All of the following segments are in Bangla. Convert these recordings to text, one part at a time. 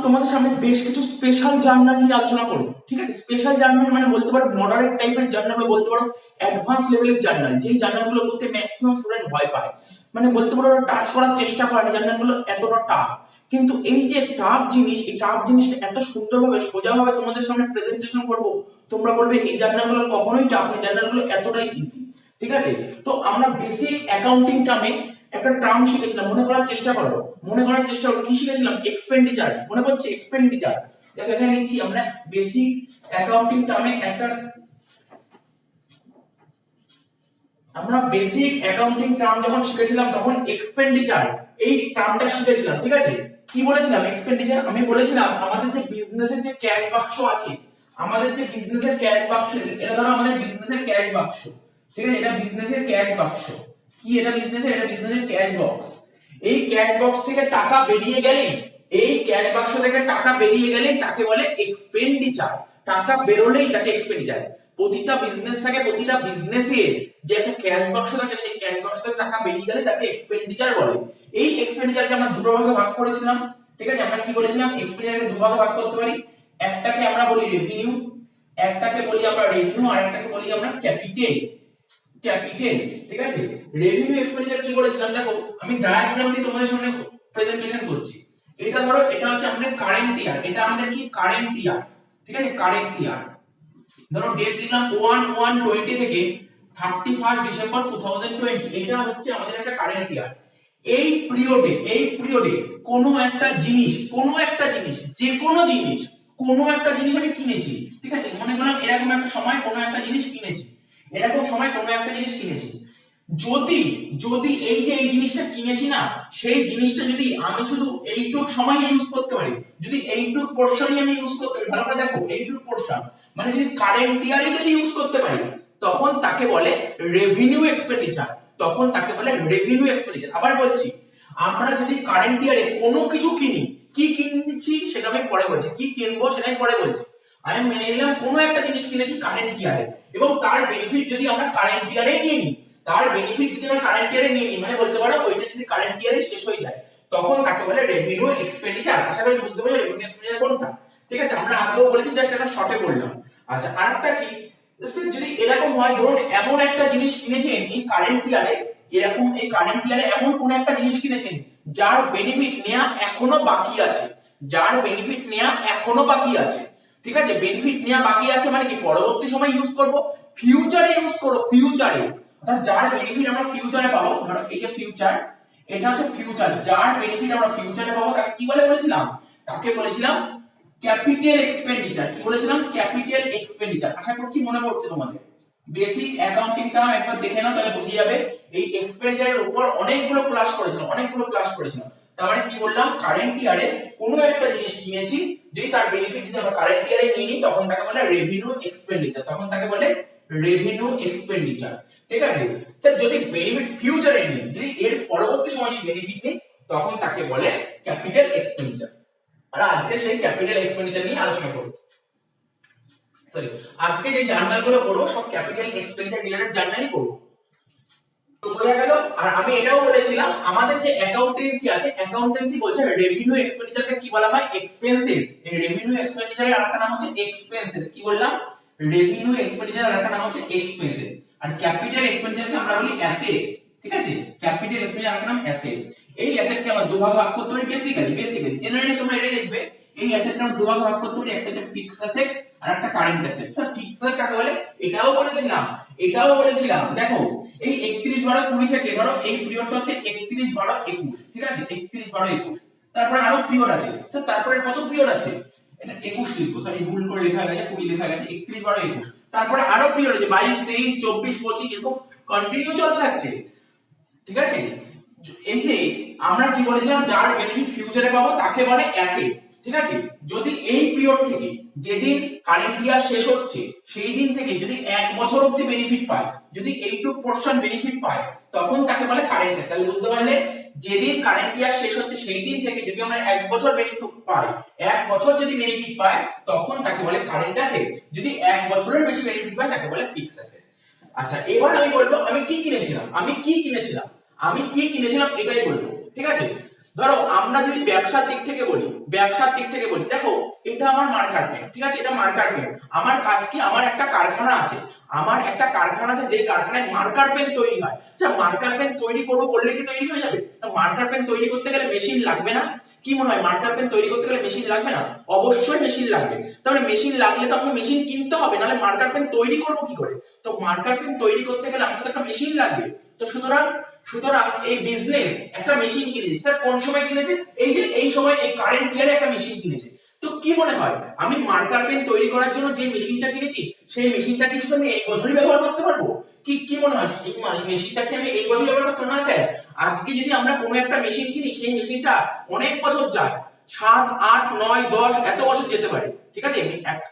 তোমাদের সামনে বেশ কিছু স্পেশাল জার্নাল নিয়ে আলোচনা করব। ঠিক আছে, স্পেশাল জার্নাল মানে বলতে পারো মডারেট টাইপের জার্নাল, বলতে পারো অ্যাডভান্স লেভেলের জার্নাল, যেই জার্নালগুলো করতে ম্যাক্সিমাম স্টুডেন্ট ভয় পায়, মানে বলতে পারো টাচ করার চেষ্টা করে না, জার্নালগুলো এতটা টাফ। কিন্তু এই যে টাফ জিনিস, এই টাফ জিনিসটা এত সুন্দরভাবে সোজাভাবে তোমাদের সামনে প্রেজেন্টেশন করব, তোমরা বলবে এই জার্নালগুলো কখনোই টাফ না, জার্নালগুলো এতটাই ইজি। ঠিক আছে, তো আমরা বেসিক অ্যাকাউন্টিং টার্মে একটা টার্ম শিখেছিলাম, মনে করার চেষ্টা করো, কি শিখেছিলাম? এক্সপেন্ডিচার, মনে পড়ছে? এক্সপেন্ডিচার, দেখো এখানে লিখছি আমরা বেসিক অ্যাকাউন্টিং টার্মে আমরা বেসিক অ্যাকাউন্টিং টার্ম যখন শিখেছিলাম তখন এক্সপেন্ডিচার এই টার্মটা শিখেছিলাম। ঠিক আছে, কি বলেছিলাম? এক্সপেন্ডিচার আমি বলেছিলাম আমাদের যে বিজনেসের যে ক্যাশ বাক্স আছে, আমাদের যে বিজনেসের ক্যাশ বাক্স, এটা ধরো আমাদের বিজনেসের ক্যাশ বাক্স। ঠিক আছে, এটা বিজনেসের ক্যাশ বাক্স। কি এটা বিজনেসের ক্যাশ বক্স। এই ক্যাশ বক্স থেকে টাকা বেরিয়ে গেলে, এই ক্যাশ বাক্স থেকে টাকা বেরিয়ে গেলে তাকে বলে এক্সপেন্ডিচার। টাকা বেরোলেই তাকে এক্সপেন্ডিচার। প্রতিটা বিজনেস থাকে, প্রতিটা বিজনেসে যে একটা ক্যাশ বাক্স থাকে, সেই ক্যাশ বাক্স থেকে টাকা বেরিয়ে গেলে তাকে এক্সপেন্ডিচার বলে। এই এক্সপেন্ডিচারকে আমরা দুটো ভাগে ভাগ করেছিলাম। ঠিক আছে, আমরা কি করেছিলাম? এক্সপেন্ডিচারকে দুটো ভাগে ভাগ করতে পারি। একটাকে আমরা বলি রেভিনিউ, আর একটাকে বলি আমরা ক্যাপিটাল। ঠিক আছে, রেভিনিউ এক্সপেন্ডিচার কি করেছিলাম দেখো, আমি ডায়াগ্রাম দিয়ে তোমাদের সামনে প্রেজেন্টেশন করছি। এটা ধরো, এটা হচ্ছে আমাদের কারেন্ট ইয়ার, এটা আমাদের কি কারেন্ট ইয়ার। ঠিক আছে, কারেন্ট ইয়ার ধরো ডেট দিলাম 1/1/20 থেকে 31 ডিসেম্বর 2020, এটা হচ্ছে আমাদের একটা কারেন্ট ইয়ার। এই পিরিয়ডে কোনো একটা জিনিস যে কোনো জিনিস আমি কিনেছি। ঠিক আছে, মনে করলাম এরকম একটা সময় কোনো একটা জিনিস কিনেছি, যদি এই যে এই জিনিসটা কিনেছি না, সেই জিনিসটা যদি আমি শুধু এইটুক সময় ইউজ করতে পারি, যদি এইটুক পোরশনই আমি ইউজ করতে পারি, ভালো করে দেখো, এইটুক পোরশন মানে যদি কারেন্ট ইয়ারে যদি ইউজ করতে পারি, তখন তাকে বলে রেভিনিউ এক্সপেন্ডিচার। আবার বলছি, আমরা যদি কারেন্ট ইয়ারে কোনো কিছু কিনি, কি কিনছি সেটা আমি পরে বলছি, কি কিনবো সেটা আমি পরে বলছি। আমি মেনে নিলাম কোনো একটা জিনিস কিনেছি কারেন্ট ইয়ারে, এবং তার বেনিফিট যদি আমরা কারেন্ট ইয়ারে নিয়ে নিই, মানে বলতে পারো ওইটা যদি কারেন্ট ইয়ারে শেষ হয়ে যায়, তখন তাকে বলে রেভিনিউ এক্সপেন্ডিচার। আশা করি বুঝতে পারছো রেভিনিউ এক্সপেন্ডিচার কোনটা। ঠিক আছে, আমরা আগেও বলেছি, জাস্ট এটা শর্টে বললাম। আচ্ছা, আরেকটা কি, যদি এরকম হয়, ধরুন এমন একটা জিনিস কিনেছেন এই কারেন্ট ইয়ারে, এমন কোন একটা জিনিস কিনেছেন যার বেনিফিট নেওয়া এখনো বাকি আছে। ঠিক আছে, বেনিফিট নেওয়া বাকি আছে মানে কি, পরবর্তী সময় ইউজ করব, ফিউচারে ইউজ করব, অর্থাৎ যার বেনিফিট আমরা ফিউচারে পাবো। ধরো এই যে ফিউচার, এটা হচ্ছে ফিউচার, যার বেনিফিট আমরা ফিউচারে পাবো তাকে কি বলেছিলাম? Capital expenditure. কি বলেছিলাম? Capital expenditure. আশা করছি মনে পড়ছে তোমাদের। বেসিক অ্যাকাউন্টিং টার্ম একবার দেখে নাও, তাহলে বুঝে যাবে। এই এক্সপেন্ডিচারের উপর অনেকগুলো ক্লাস করেছিলাম। তার মানে কি বললাম? কারেন্ট ইয়ারে কোনো একটা জিনিস কিনেছি, যদি তার বেনিফিট যদি আমরা কারেন্ট ইয়ারে নিয়ে নিই, তখন তাকে বলে রেভিনিউ এক্সপেন্ডিচার। ঠিক আছে স্যার, যদি বেনিফিট ফিউচারে নিই, যদি এর পরবর্তী সময় যদি বেনিফিট নিই, তখন তাকে বলে ক্যাপিটাল এক্সপেন্ডিচার। আর আজকে সেই ক্যাপিটাল এক্সপেন্ডিচার নিয়ে আলোচনা করব। আজকে যে জার্নালগুলো করব সব ক্যাপিটাল এক্সপেন্ডিচার রিলেটেড জার্নালই করব। তো বোঝা গেল। আর আমি এটাও বলেছিলাম, আমাদের যে অ্যাকাউন্টেন্সি আছে, অ্যাকাউন্টেন্সি বলছে রেভিনিউ এক্সপেন্ডিচারকে কি বলা হয়? এক্সপেন্সেস। এই রেভিনিউ এক্সপেন্ডিচারের আরেকটা নাম হচ্ছে এক্সপেন্সেস। কি বললাম? রেভিনিউ এক্সপেন্ডিচারের আরেকটা নাম হচ্ছে এক্সপেন্সেস। আর ক্যাপিটাল এক্সপেন্ডিচারকে আমরা বলি অ্যাসেটস। ঠিক আছে, ক্যাপিটাল এক্সপেন্ডিচার আরেকটা নাম অ্যাসেটস। এই অ্যাসেটকে আমরা দুভাগে ভাগ করতে পারি বেসিক্যালি। জেনারেলি তোমরা এটাই দেখবে, এই অ্যাসেটকে আমরা দুভাগে ভাগ করতে পারি, একটা হচ্ছে ফিক্সড অ্যাসেট আর একটা current asset. Sir fixed asset কাকে বলে? এটাও বলেছিলাম। দেখো এই 31/12/20 থেকে, ধরো এই পিরিয়ডটা হচ্ছে 31/12/21। ঠিক আছে, 31/12/21। তারপরে আরো পিরিয়ড আছে স্যার, তারপরে কত পিরিয়ড আছে? এটা 21 লিখবো, সরি ভুল করে লেখা গেছে, 20 লেখা গেছে, 31/12/21। তারপরে আরো পিরিয়ড আছে 22, 23, 24, 25, এরকম কন্টিনিউ চলতে থাকছে। ঠিক আছে, এই যে আমরা কি বলেছিলাম, যার বেনিফিট ফিউচারে পাবো তাকে বলে অ্যাসেট। ঠিক আছে, যদি এই পিরিয়ড থেকে, যেদিন কারেন্ট ইয়ার শেষ হচ্ছে সেই দিন থেকে যদি 1 বছর অবধি বেনিফিট পায়, যদি এইটুক পোরশন বেনিফিট পায়, তখন তাকে বলে কারেন্ট অ্যাসেট। তাহলে বুঝতে পারলে, যেদিন কারেন্ট ইয়ার শেষ হচ্ছে সেই দিন থেকে যদি আমরা 1 বছর বেনিফিট পাই, 1 বছর যদি বেনিফিট পায়, তখন তাকে বলে কারেন্ট অ্যাসেট। যদি 1 বছরের বেশি বেনিফিট পায় তাকে বলে ফিক্সড অ্যাসেট। আচ্ছা, এবার আমি বলবো আমি কি কিনেছিলাম এটাই বলবো। ঠিক আছে, ধরো আমরা যদি ব্যবসার দিক থেকে বলি, দেখো এটা আমার মার্কার পেন, ঠিক আছে, এটা মার্কার পেন। আমার কাজ কি, আমার একটা কারখানা আছে, যে কারখানায় মার্কার পেন তৈরি হয়। আচ্ছা, মার্কার পেন তৈরি করবো বললে কি তৈরি হয়ে যাবে? মার্কার পেন তৈরি করতে গেলে মেশিন লাগবে না? কি মনে হয়, মার্কার পেন তৈরি করতে গেলে মেশিন লাগবে না? অবশ্যই মেশিন লাগবে। তাহলে মেশিন লাগলে তো আমাকে মেশিন কিনতে হবে, নাহলে মার্কার পেন তৈরি করবো কি করে? তো মার্কার পেন তৈরি করতে গেলে আমাকে তো একটা মেশিন লাগবে। তো সুতরাং এই বিজনেস একটা মেশিন কিনেছে। স্যার কোন সময় কিনেছে? এই সময়, এই কারেন্ট ইয়ারে একটা মেশিন কিনেছে। তো কি মনে হয়, আমি মার্কার পেন তৈরি করার জন্য যে মেশিনটা কিনেছি সেই মেশিনটা কি শুধু আমি এই বছরই ব্যবহার করতে পারবো? কি মনে হয়, এই মেশিনটা কি আমি এই বছর ব্যবহার করতে পারবো? না স্যার, আজকে যদি আমরা কোনো একটা মেশিন কিনি, সেই মেশিনটা অনেক বছর যায়, 7, 8, 9, 10 এত বছর যেতে পারে, ঠিক আছে।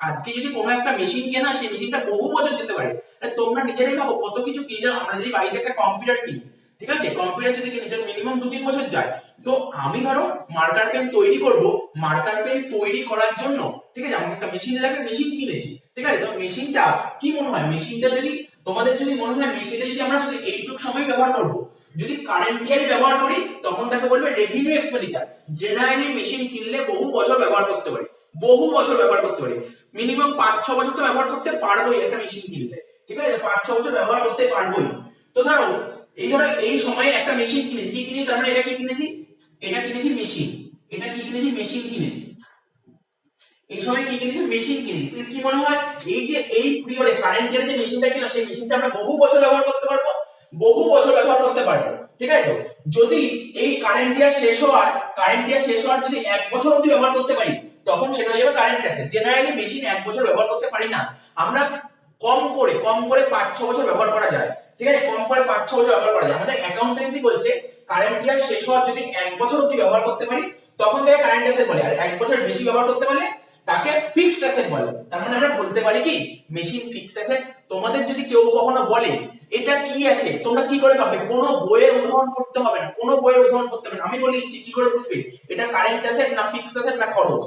আজকে যদি কোনো একটা মেশিন কেনা, সেই মেশিনটা বহু বছর যেতে পারে। তোমরা নিজেরাই ভাবো কত কিছু কিনে। আমরা যদি বাড়িতে একটা কম্পিউটার কিনি, ঠিক আছে, কম্পিউটার যদি কিনি সেটা মিনিমাম 2-3 বছর যায়। তো আমি ধরো মার্কার পেন তৈরি করব, মার্কার পেন তৈরি করার জন্য, ঠিক আছে, আমাকে একটা মেশিন লাগবে, মেশিন কিনেছি, ঠিক আছে। তো মেশিনটা কি মনে হয়, মেশিনটা যদি তোমাদের যদি মনে হয় মেশিনটা যদি আমরা শুধু এইটুকু সময় ব্যবহার করব, যদি কারেন্ট ইয়ারে ব্যবহার করি, তখন তাকে বলবে রেভিনিউ এক্সপেন্ডিচার। জেনারেলি মেশিন কিনলে বহু বছর ব্যবহার করতে পারি, মিনিমাম 5-6 বছর তো ব্যবহার করতে পারবোই একটা মেশিন কিনলে, ঠিক আছে, 5-6 বছর ব্যবহার করতে পারবোই। তো ধরো এই সময়ে একটা মেশিন কিনেছি, কি কিনেছি, তার মানে এটা কি কিনেছি, এটা কিনেছি মেশিন, এটা কি কিনেছি, মেশিন কিনেছি। এই সময় কি কিনেছি, মেশিন কিনেছি। তাহলে কি মনে হয়, এই পিরিয়ডে কারেন্ট ইয়ারে যে মেশিনটা কিনা, সেই মেশিনটা আমরা বহু বছর ব্যবহার করতে পারবো, ঠিক আছে। তো যদি এই কারেন্ট ইয়ার শেষ হওয়ার যদি 1 বছর অবধি ব্যবহার করতে পারি, তখন সেটা হয়ে যাবে কারেন্ট অ্যাসেট। জেনারেলি মেশিন 1 বছর ব্যবহার করতে পারি না আমরা, কম করে 5-6 বছর ব্যবহার করা যায়, ঠিক আছে, কম করে 5-6 বছর ব্যবহার করা যায়। আমাদের অ্যাকাউন্টেন্সি বলছে কারেন্ট ইয়ার শেষ হওয়ার যদি 1 বছর অবধি ব্যবহার করতে পারি, তখন তাকে কারেন্ট অ্যাসেট বলে। আর 1 বছর বেশি ব্যবহার করতে পারলে তাকে ফিক্সড অ্যাসেট বলে। তার মানে আমরা বলতে পারি কি, মেশিন ফিক্সড অ্যাসেট। তোমাদের যদি কেউ কখনো বলে এটা কি অ্যাসেট, তোমরা কি করে ভাববে? কোনো বইয়ের উদাহরণ করতে হবে না, আমি বলে দিচ্ছি কি করে বুঝবে এটা কারেন্ট অ্যাসেট না ফিক্সড অ্যাসেট না খরচ।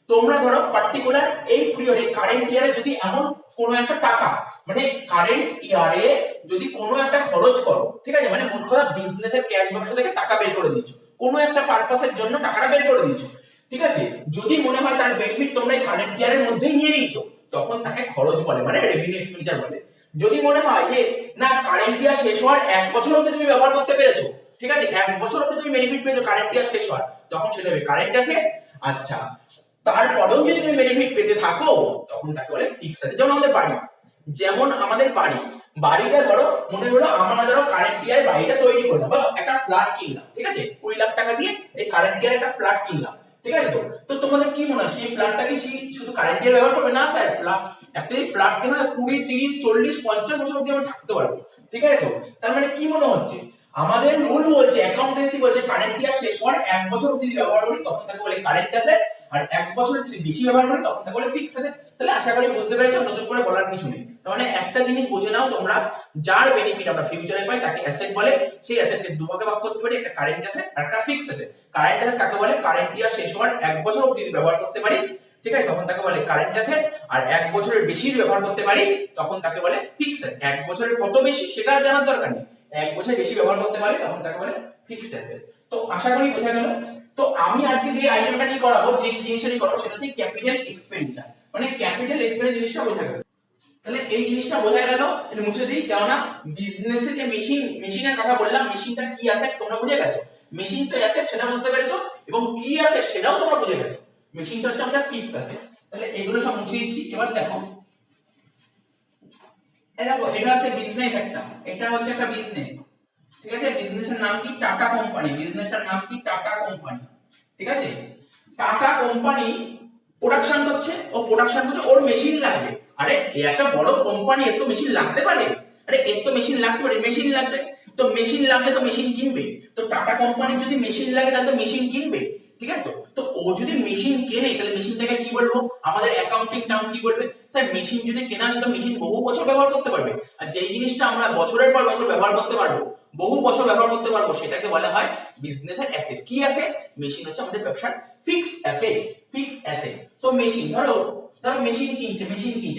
তোমরা ধরো পার্টিকুলার এই পিরিয়ডে কারেন্ট ইয়ারে যদি এমন কোনো একটা টাকা, মানে কারেন্ট ইয়ারে যদি কোনো একটা খরচ করো, ঠিক আছে, মানে মোট কথা বিজনেসের ক্যাশ বাক্স থেকে টাকা বের করে দিচ্ছ, কোনো একটা পারপাসের জন্য টাকাটা বের করে দিচ্ছ, ঠিক আছে। যদি মনে হয় তার বেনিফিট তোমরা এই কারেন্ট ইয়ারের মধ্যেই নিয়ে নিয়েছো, তখন তাকে খরচ বলে, মানে রেভিনিউ এক্সপেন্ডিচার বলে। যদি মনে হয় যে না, কারেন্ট ইয়ার শেষ হওয়ার 1 বছর অবধি তুমি ব্যবহার করতে পেরেছো, ঠিক আছে, 1 বছর অবধি তুমি বেনিফিট পেয়েছো কারেন্ট ইয়ার শেষ হওয়ার, তখন সেটা হবে কারেন্ট অ্যাসেট। আচ্ছা, তারপরেও যদি তুমি বেনিফিট পেতে থাকো, তখন তাকে বলে ফিক্সড অ্যাসেট। যেমন আমাদের বাড়িটা ধরো, মনে হলো আমরা ধরো কারেন্ট ইয়ারে বাড়িটা তৈরি করলাম বা একটা ফ্ল্যাট কিনলাম, ঠিক আছে, 20 লাখ টাকা দিয়ে এই কারেন্ট ইয়ারে একটা ফ্ল্যাট কিনলাম, ঠিক আছে। তো তোমাদের কি মনে হয়, সেই ফ্ল্যাটটাকে শুধু কারেন্ট ইয়ার ব্যবহার করবে? না স্যার, একটা ফ্ল্যাট কেনা 20, 30, 40, 50 বছর অবধি আমরা থাকতে পারবো, ঠিক আছে। তো তার মানে কি মনে হচ্ছে, আমাদের রুল বলছে, অ্যাকাউন্টেন্সি বলছে কারেন্ট ইয়ার শেষ হওয়ার 1 বছর অবধি ব্যবহার করি, তখন তাকে বলে কারেন্ট অ্যাসেট। আর 1 বছরের যদি বেশি ব্যবহার করি, তখন তাকে বলে ফিক্সড অ্যাসেট। তাহলে আশা করি বুঝতে পেরেছো, নতুন করে বলার কিছু নেই। তার মানে একটা জিনিস বুঝে নাও তোমরা, যার বেনিফিট আমরা ফিউচারে পাই তাকে অ্যাসেট বলে। সেই অ্যাসেটকে দুভাগে ভাগ করতে পারি, একটা কারেন্ট অ্যাসেট আর একটা ফিক্সড অ্যাসেট। কারেন্ট অ্যাসেট কাকে বলে, কারেন্ট ইয়ার শেষ হওয়ার 1 বছর অবধি ব্যবহার করতে পারি, ঠিক আছে, তখন তাকে বলে কারেন্ট অ্যাসেট। আর 1 বছরের বেশি ব্যবহার করতে পারি, তখন তাকে বলে ফিক্সড অ্যাসেট। 1 বছরের কত বেশি সেটা জানার দরকার নেই, 1 বছরের বেশি ব্যবহার করতে পারি, তখন তাকে বলে ফিক্সড অ্যাসেট। তো আশা করি বোঝা গেল। তো আমি আজকে যে আইটেমটা নিয়ে করাবো, যে জিনিসটা নিয়ে করাবো, সেটা হচ্ছে ক্যাপিটাল এক্সপেন্ডিচার। মানে ক্যাপিটাল এক্সপেন্ডিচার জিনিসটা বোঝা গেল। তাহলে এই জিনিসটা বোঝা গেল, এটা মুছে দিই। কেননা বিজনেসে যে মেশিনের কথা বললাম, মেশিনটা কি অ্যাসেট তোমরা বুঝে গেছো, মেশিন তো অ্যাসেট সেটা বুঝতে পেরেছো, এবং কি অ্যাসেট সেটাও তোমরা বুঝে গেছো। মেশিনটা হচ্ছে আমাদের ফিক্সড অ্যাসেট। তাহলে এগুলো সব মুছে দিচ্ছি। এবার দেখো, এটা হচ্ছে বিজনেস একটা, এটা হচ্ছে একটা বিজনেস, ঠিক আছে। বিজনেসের নাম কি, টাটা কোম্পানি। বিজনেসটার নাম কি, টাটা কোম্পানি, ঠিক আছে। টাটা কোম্পানি প্রোডাকশন করছে, ওর মেশিন লাগবে। আরে এই একটা বড় কোম্পানি, এর তো মেশিন লাগতে পারে, মেশিন লাগবে। তো মেশিন লাগলে তো মেশিন কিনবে। তো টাটা কোম্পানি যদি মেশিন লাগে, তাহলে তো মেশিন কিনবে, ঠিক আছে। তো ও যদি মেশিন কেনে, তাহলে মেশিনটাকে কি বলবো, আমাদের অ্যাকাউন্টিং টার্ম কি বলবে? স্যার, মেশিন যদি কেনা আসে, তো মেশিন বহু বছর ব্যবহার করতে পারবে। আর যেই জিনিসটা আমরা বছরের পর বছর ব্যবহার করতে পারবো, বহু বছর ব্যবহার করতে পারবো, সেটাকে বলা হয় বিজনেসের অ্যাসেট। কি অ্যাসেট? মেশিন হচ্ছে আমাদের ব্যবসার ফিক্সড অ্যাসেট। সো মেশিন, ধরো মেশিন কিনছে,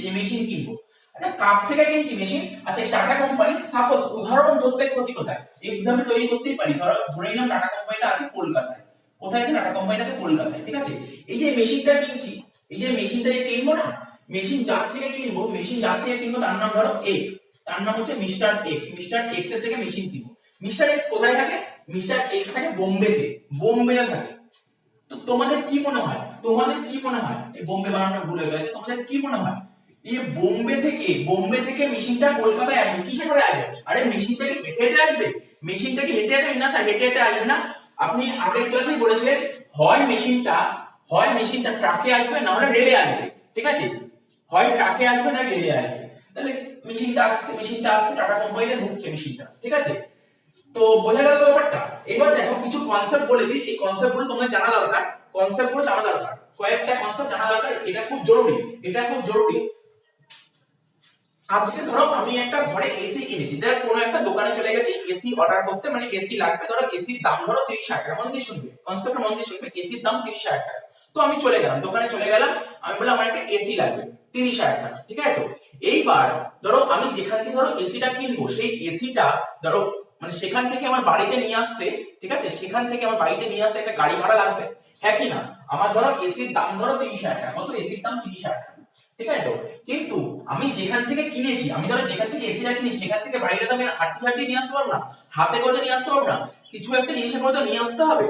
যে মেশিন কিনবো। আচ্ছা, কার থেকে কিনছি মেশিন? আচ্ছা, এই টাটা কোম্পানি, সাপোজ উদাহরণ ধরতে ক্ষতি কোথায়, এক্সাম্পল তৈরি করতেই পারি। ধরে নিলাম টাটা কোম্পানিটা আছে কলকাতায়, কোথায় আছে? টাটা কোম্পানিতে কলকাতায়। ঠিক আছে, এই যে মেশিনটা কিনছি, এই যে মেশিনটা যে কিনবো না, মেশিন যার থেকে কিনবো, তার নাম ধরো এক্স, তার নাম হচ্ছে মিস্টার এক্স। মিস্টার এক্স এর থেকে মেশিন কিনবো। মিস্টার এক্স কোথায় থাকে? মিস্টার এক্স থাকে বোম্বেতে, বোম্বেতে থাকে। তো তোমাদের কি মনে হয়, এই বোম্বে বানানটা ভুল হয়ে গেছে, তোমাদের কি মনে হয় এই বোম্বে থেকে মেশিনটা কলকাতায় আসবে কিসে করে আসবে? আরে মেশিনটা কি হেঁটে হেঁটে আসবে? না স্যার, হেঁটে হেঁটে আসবে না। আপনি আগের ক্লাসেই বলেছিলেন হয় মেশিনটা ট্রাকে আসবে, না হলে রেলে আসবে। ঠিক আছে, হয় ট্রাকে আসবে না রেলে আসবে। তাহলে মেশিনটা আসছে টাটা কোম্পানিতে ঢুকছে মেশিনটা। ঠিক আছে, তো বোঝা গেল ব্যাপারটা। এবার দেখো কিছু কনসেপ্ট বলে দিই, এই কনসেপ্ট গুলো তোমাদের জানা দরকার, কয়েকটা কনসেপ্ট জানা দরকার, এটা খুব জরুরি। আজকে ধরো আমি একটা ঘরে এসি কিনেছি, ধরো কোনো একটা দোকানে চলে গেছি এসি অর্ডার করতে, মানে এসি লাগবে, ধরো এসির দাম ধরো 30,000 টাকা। মন দিয়ে শুনবে, কনসেপ্টটা মন দিয়ে শুনবে, এসির দাম 30,000 টাকা। তো আমি চলে গেলাম দোকানে, আমি বললাম আমার একটা এসি লাগবে 30,000 টাকা। ঠিক আছে, তো এইবার ধরো আমি যেখান থেকে ধরো এসিটা কিনবো, সেই এসিটা ধরো মানে সেখান থেকে আমার বাড়িতে নিয়ে আসতে, ঠিক আছে, একটা গাড়ি ভাড়া লাগবে, হ্যাঁ কি না? আমার ধরো এসির দাম ধরো 30,000 টাকা, কত? এসির দাম 30,000 টাকা। ঠিক আছে, তো কিন্তু আমি যেখান থেকে কিনেছি, আমি ধরো যেখান থেকে এসিটা কিনি, সেখান থেকে বাইরে তো আমি হাঁটি নিয়ে আসতে পারবো না, হাতে করে নিয়ে আসতে পারবো না, কিছু একটা জিনিসের করে নিয়ে আসতে হবে,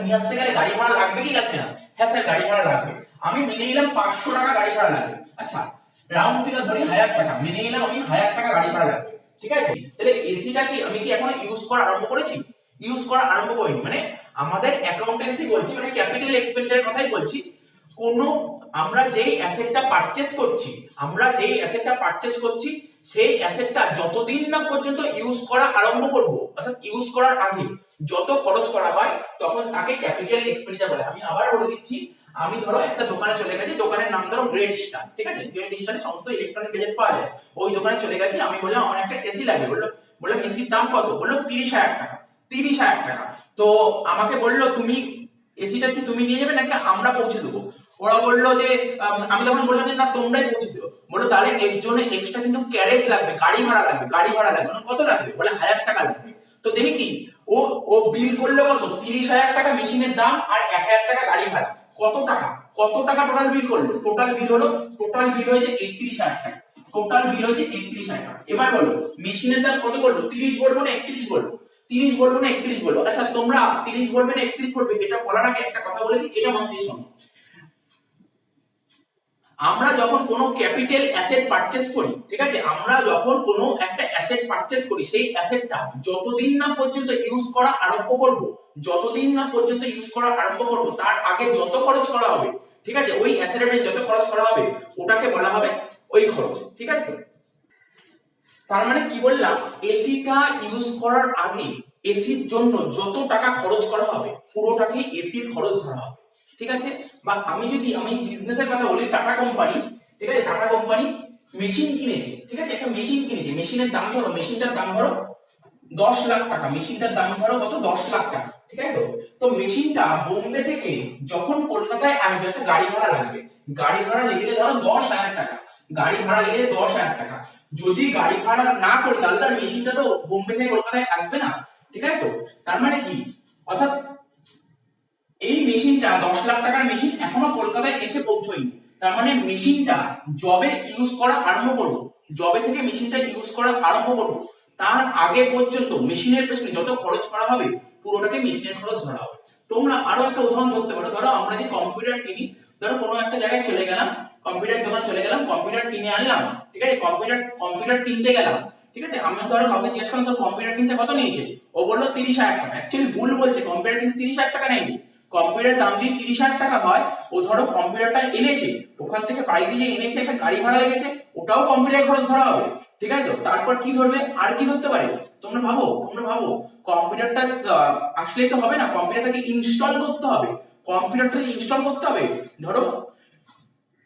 নিয়ে আসতে গেলে গাড়ি ভাড়া লাগবে কি লাগবে না? হ্যাঁ স্যার, গাড়ি ভাড়া লাগবে। আমি মেনে নিলাম 500 টাকা গাড়ি ভাড়া লাগবে। আচ্ছা, রাউন্ড ফিগার ধরি 1000 টাকা, মেনে নিলাম আমি 1000 টাকা গাড়ি ভাড়া লাগবে। ঠিক আছে, তাহলে এসিটা কি আমি কি এখনো ইউজ করা আরম্ভ করেছি? করিনি। মানে আমাদের অ্যাকাউন্টেন্সি বলছি, মানে ক্যাপিটাল এক্সপেন্ডিচারের কথাই বলছি। কোন আমরা যেই অ্যাসেটটা পারচেজ করছি সেই অ্যাসেটটা যতদিন না পর্যন্ত ইউজ করা আরম্ভ করব, অর্থাৎ ইউজ করার আগে যত খরচ করা হয় তখন তাকে ক্যাপিটাল এক্সপেন্ডিচার বলে। আমি আবার বলে দিচ্ছি, আমি ধরো একটা দোকানে চলে গেছি, দোকানের নাম ধরো গ্রেট স্টার। ঠিক আছে, গ্রেট স্টারে সমস্ত ইলেকট্রনিক গ্যাজেট পাওয়া যায়। ওই দোকানে চলে গেছি, আমি বললাম আমার একটা এসি লাগে, বললাম এসির দাম কত? বললো 30,000 টাকা। 30,000 টাকা। তো আমাকে বললো তুমি এসিটা কি তুমি নিয়ে যাবে নাকি আমরা পৌঁছে দেবো? ওরা বললো যে আমি তখন বললাম যে না, তোমরাই পৌঁছে দিও। বললো তাহলে এর জন্য এক্সট্রা কিন্তু ক্যারেজ লাগবে, গাড়ি ভাড়া লাগবে। মানে কত লাগবে? বলে 1000 টাকা লাগবে। তো দেখি কি, ও ও বিল করলো কত? 30,000 টাকা মেশিনের দাম আর 1000 টাকা গাড়ি ভাড়া। কত টাকা টোটাল বিল করলো? টোটাল বিল হয়েছে 31,000 টাকা। এবার বলো মেশিনের দাম কত বলবো? 30 বলবো না 31 বলবো? 30 বলবো। আচ্ছা, তোমরা 30 বলবে না 31 বলবে? এটা বলার আগে একটা কথা বলে দিই, এটা মন দিয়ে শোনো। আমরা যখন কোনো ক্যাপিটাল অ্যাসেট পারচেজ করি, ঠিক আছে, সেই অ্যাসেটটা যতদিন না পর্যন্ত ইউজ করা আরম্ভ করব, তার আগে যত খরচ করা হবে, ঠিক আছে, ওই অ্যাসেটের যত খরচ করা হবে ওটাকে বলা হবে ওই খরচ। ঠিক আছে, তার মানে কি বললাম, এসিটা ইউজ করার আগে এসির জন্য যত টাকা খরচ করা হবে পুরোটাকে এসির খরচ ধরা হবে। ঠিক আছে, বা আমি বিজনেসের কথা বলি, টাটা কোম্পানি, ঠিক আছে, টাটা কোম্পানি মেশিন কিনেছে, ঠিক আছে, একটা মেশিন কিনেছে, মেশিনটার দাম ধরো 10 লাখ টাকা। মেশিনটার দাম ধরো কত? 10 লাখ টাকা। ঠিক আছে, তো মেশিনটা বোম্বে থেকে যখন কলকাতায় আসবে, একটা গাড়ি ভাড়া লাগবে, গাড়ি ভাড়া লেগে ধরো 10,000 টাকা। যদি গাড়ি ভাড়া না করি তাহলে তার মেশিনটা তো বোম্বে থেকে কলকাতায় আসবে না। ঠিক আছে, তো তার মানে কি, অর্থাৎ এই মেশিনটা 10 লাখ টাকার মেশিন এখনো কলকাতায় এসে পৌঁছয়নি। তার মানে মেশিনটা যবে থেকে মেশিনটা ইউজ করা আরম্ভ করব, তার আগে পর্যন্ত মেশিনের পেছনে যত খরচ করা হবে পুরোটাকে মেশিনের খরচ ধরা হবে। তোমরা আরো একটা উদাহরণ ধরতে পারো, ধরো আমরা যে কম্পিউটার কিনি, ধরো কোনো একটা জায়গায় চলে গেলাম, কম্পিউটার দোকানে চলে গেলাম, কম্পিউটার কিনে আনলাম। ঠিক আছে, কম্পিউটার কিনতে গেলাম। ঠিক আছে, আমি ধরো কাউকে জিজ্ঞেস করলাম তোর কম্পিউটার কিনতে কত নিয়েছে? ও বললো 30,000 টাকা। অ্যাকচুয়ালি ভুল বলছে, কম্পিউটার কিনতে 30,000 টাকা নেয়নি। কম্পিউটার দাম যদি 30,000 টাকা হয়, ও ধরো কম্পিউটারটা এনেছে, ওখান থেকে বাড়িতে যে এনেছে একটা গাড়ি ভাড়া লেগেছে, ওটাও কম্পিউটার খরচ ধরা হবে। ঠিক আছে, তারপর কি ধরবে? আর কি ধরতে পারে? তোমরা ভাবো কম্পিউটারটা আসলেই তো হবে না, কম্পিউটারটাকে ইনস্টল করতে হবে। ধরো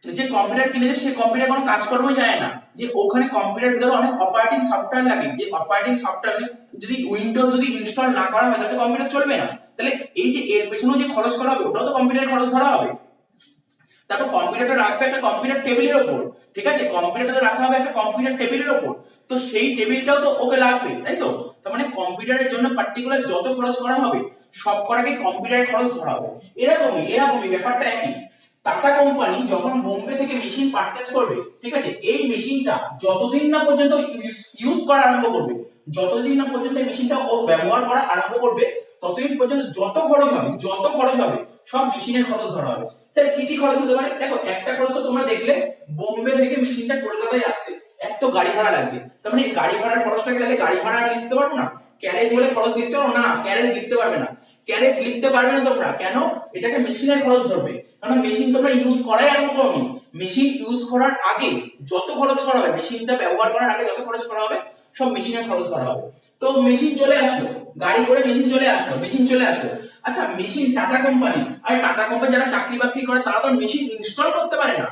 যে কম্পিউটার কিনেছে সে কম্পিউটার কোনো কাজকর্মই যায় না, যে ওখানে কম্পিউটার ভিতরে অনেক অপারেটিং সফটওয়্যার লাগে, যে অপারেটিং সফটওয়্যার যদি উইন্ডোজ যদি ইনস্টল না করা হয় তাহলে কম্পিউটার চলবে না। তাহলে এই যে এর পেছনে যে খরচ করা হবে ওটাও তো কম্পিউটারের খরচ ধরা হবে। তারপর কম্পিউটারটা রাখবে একটা কম্পিউটার টেবিলের উপর। ঠিক আছে, কম্পিউটারটা রাখা হবে একটা কম্পিউটার টেবিলের উপর, তো সেই টেবিলটাও তো ওকে লাগবে, তাই তো? তার মানে কম্পিউটারের জন্য পার্টিকুলার যত খরচ করা হবে সব কটাকে কম্পিউটারের খরচ ধরা হবে। এরকমই ব্যাপারটা একই। টাটা কোম্পানি যখন বোম্বে থেকে মেশিন পারচেজ করবে, ঠিক আছে, এই মেশিনটা যতদিন না পর্যন্ত ইউজ করা আরম্ভ করবে, যতদিন না পর্যন্ত এই মেশিনটা ও ব্যবহার করা আরম্ভ করবে, ততদিন পর্যন্ত যত খরচ হবে সব মেশিনের খরচ ধরা হবে। স্যার কি কি খরচ হতে পারে? দেখো, একটা খরচ তো তোমরা দেখলে, বোম্বে থেকে মেশিনটা কলকাতায় আসছে, এক তো গাড়ি ভাড়া লাগছে, তার মানে গাড়ি ভাড়ার খরচটাকে তাহলে গাড়ি ভাড়া লিখতে পারবো না? ক্যারেজ বলে খরচ লিখতে পারবো না? ক্যারেজ লিখতে পারবে না। ক্যারেজ লিখতে পারবে না তোমরা, কেন? এটাকে মেশিনের খরচ ধরবে, কারণ মেশিন তোমরা ইউজ করাই আরম্ভ করোনি। মেশিন ইউজ করার আগে যত খরচ করা হবে, মেশিনটা ব্যবহার করার আগে যত খরচ করা হবে, সব মেশিনের খরচ ধরা হবে। তো মেশিন চলে আসলো, গাড়ি করে মেশিন চলে আসলো। আচ্ছা, মেশিন টাটা কোম্পানি, আর টাটা কোম্পানি যারা চাকরি বাকরি করে তারা তো মেশিন ইনস্টল করতে পারে না,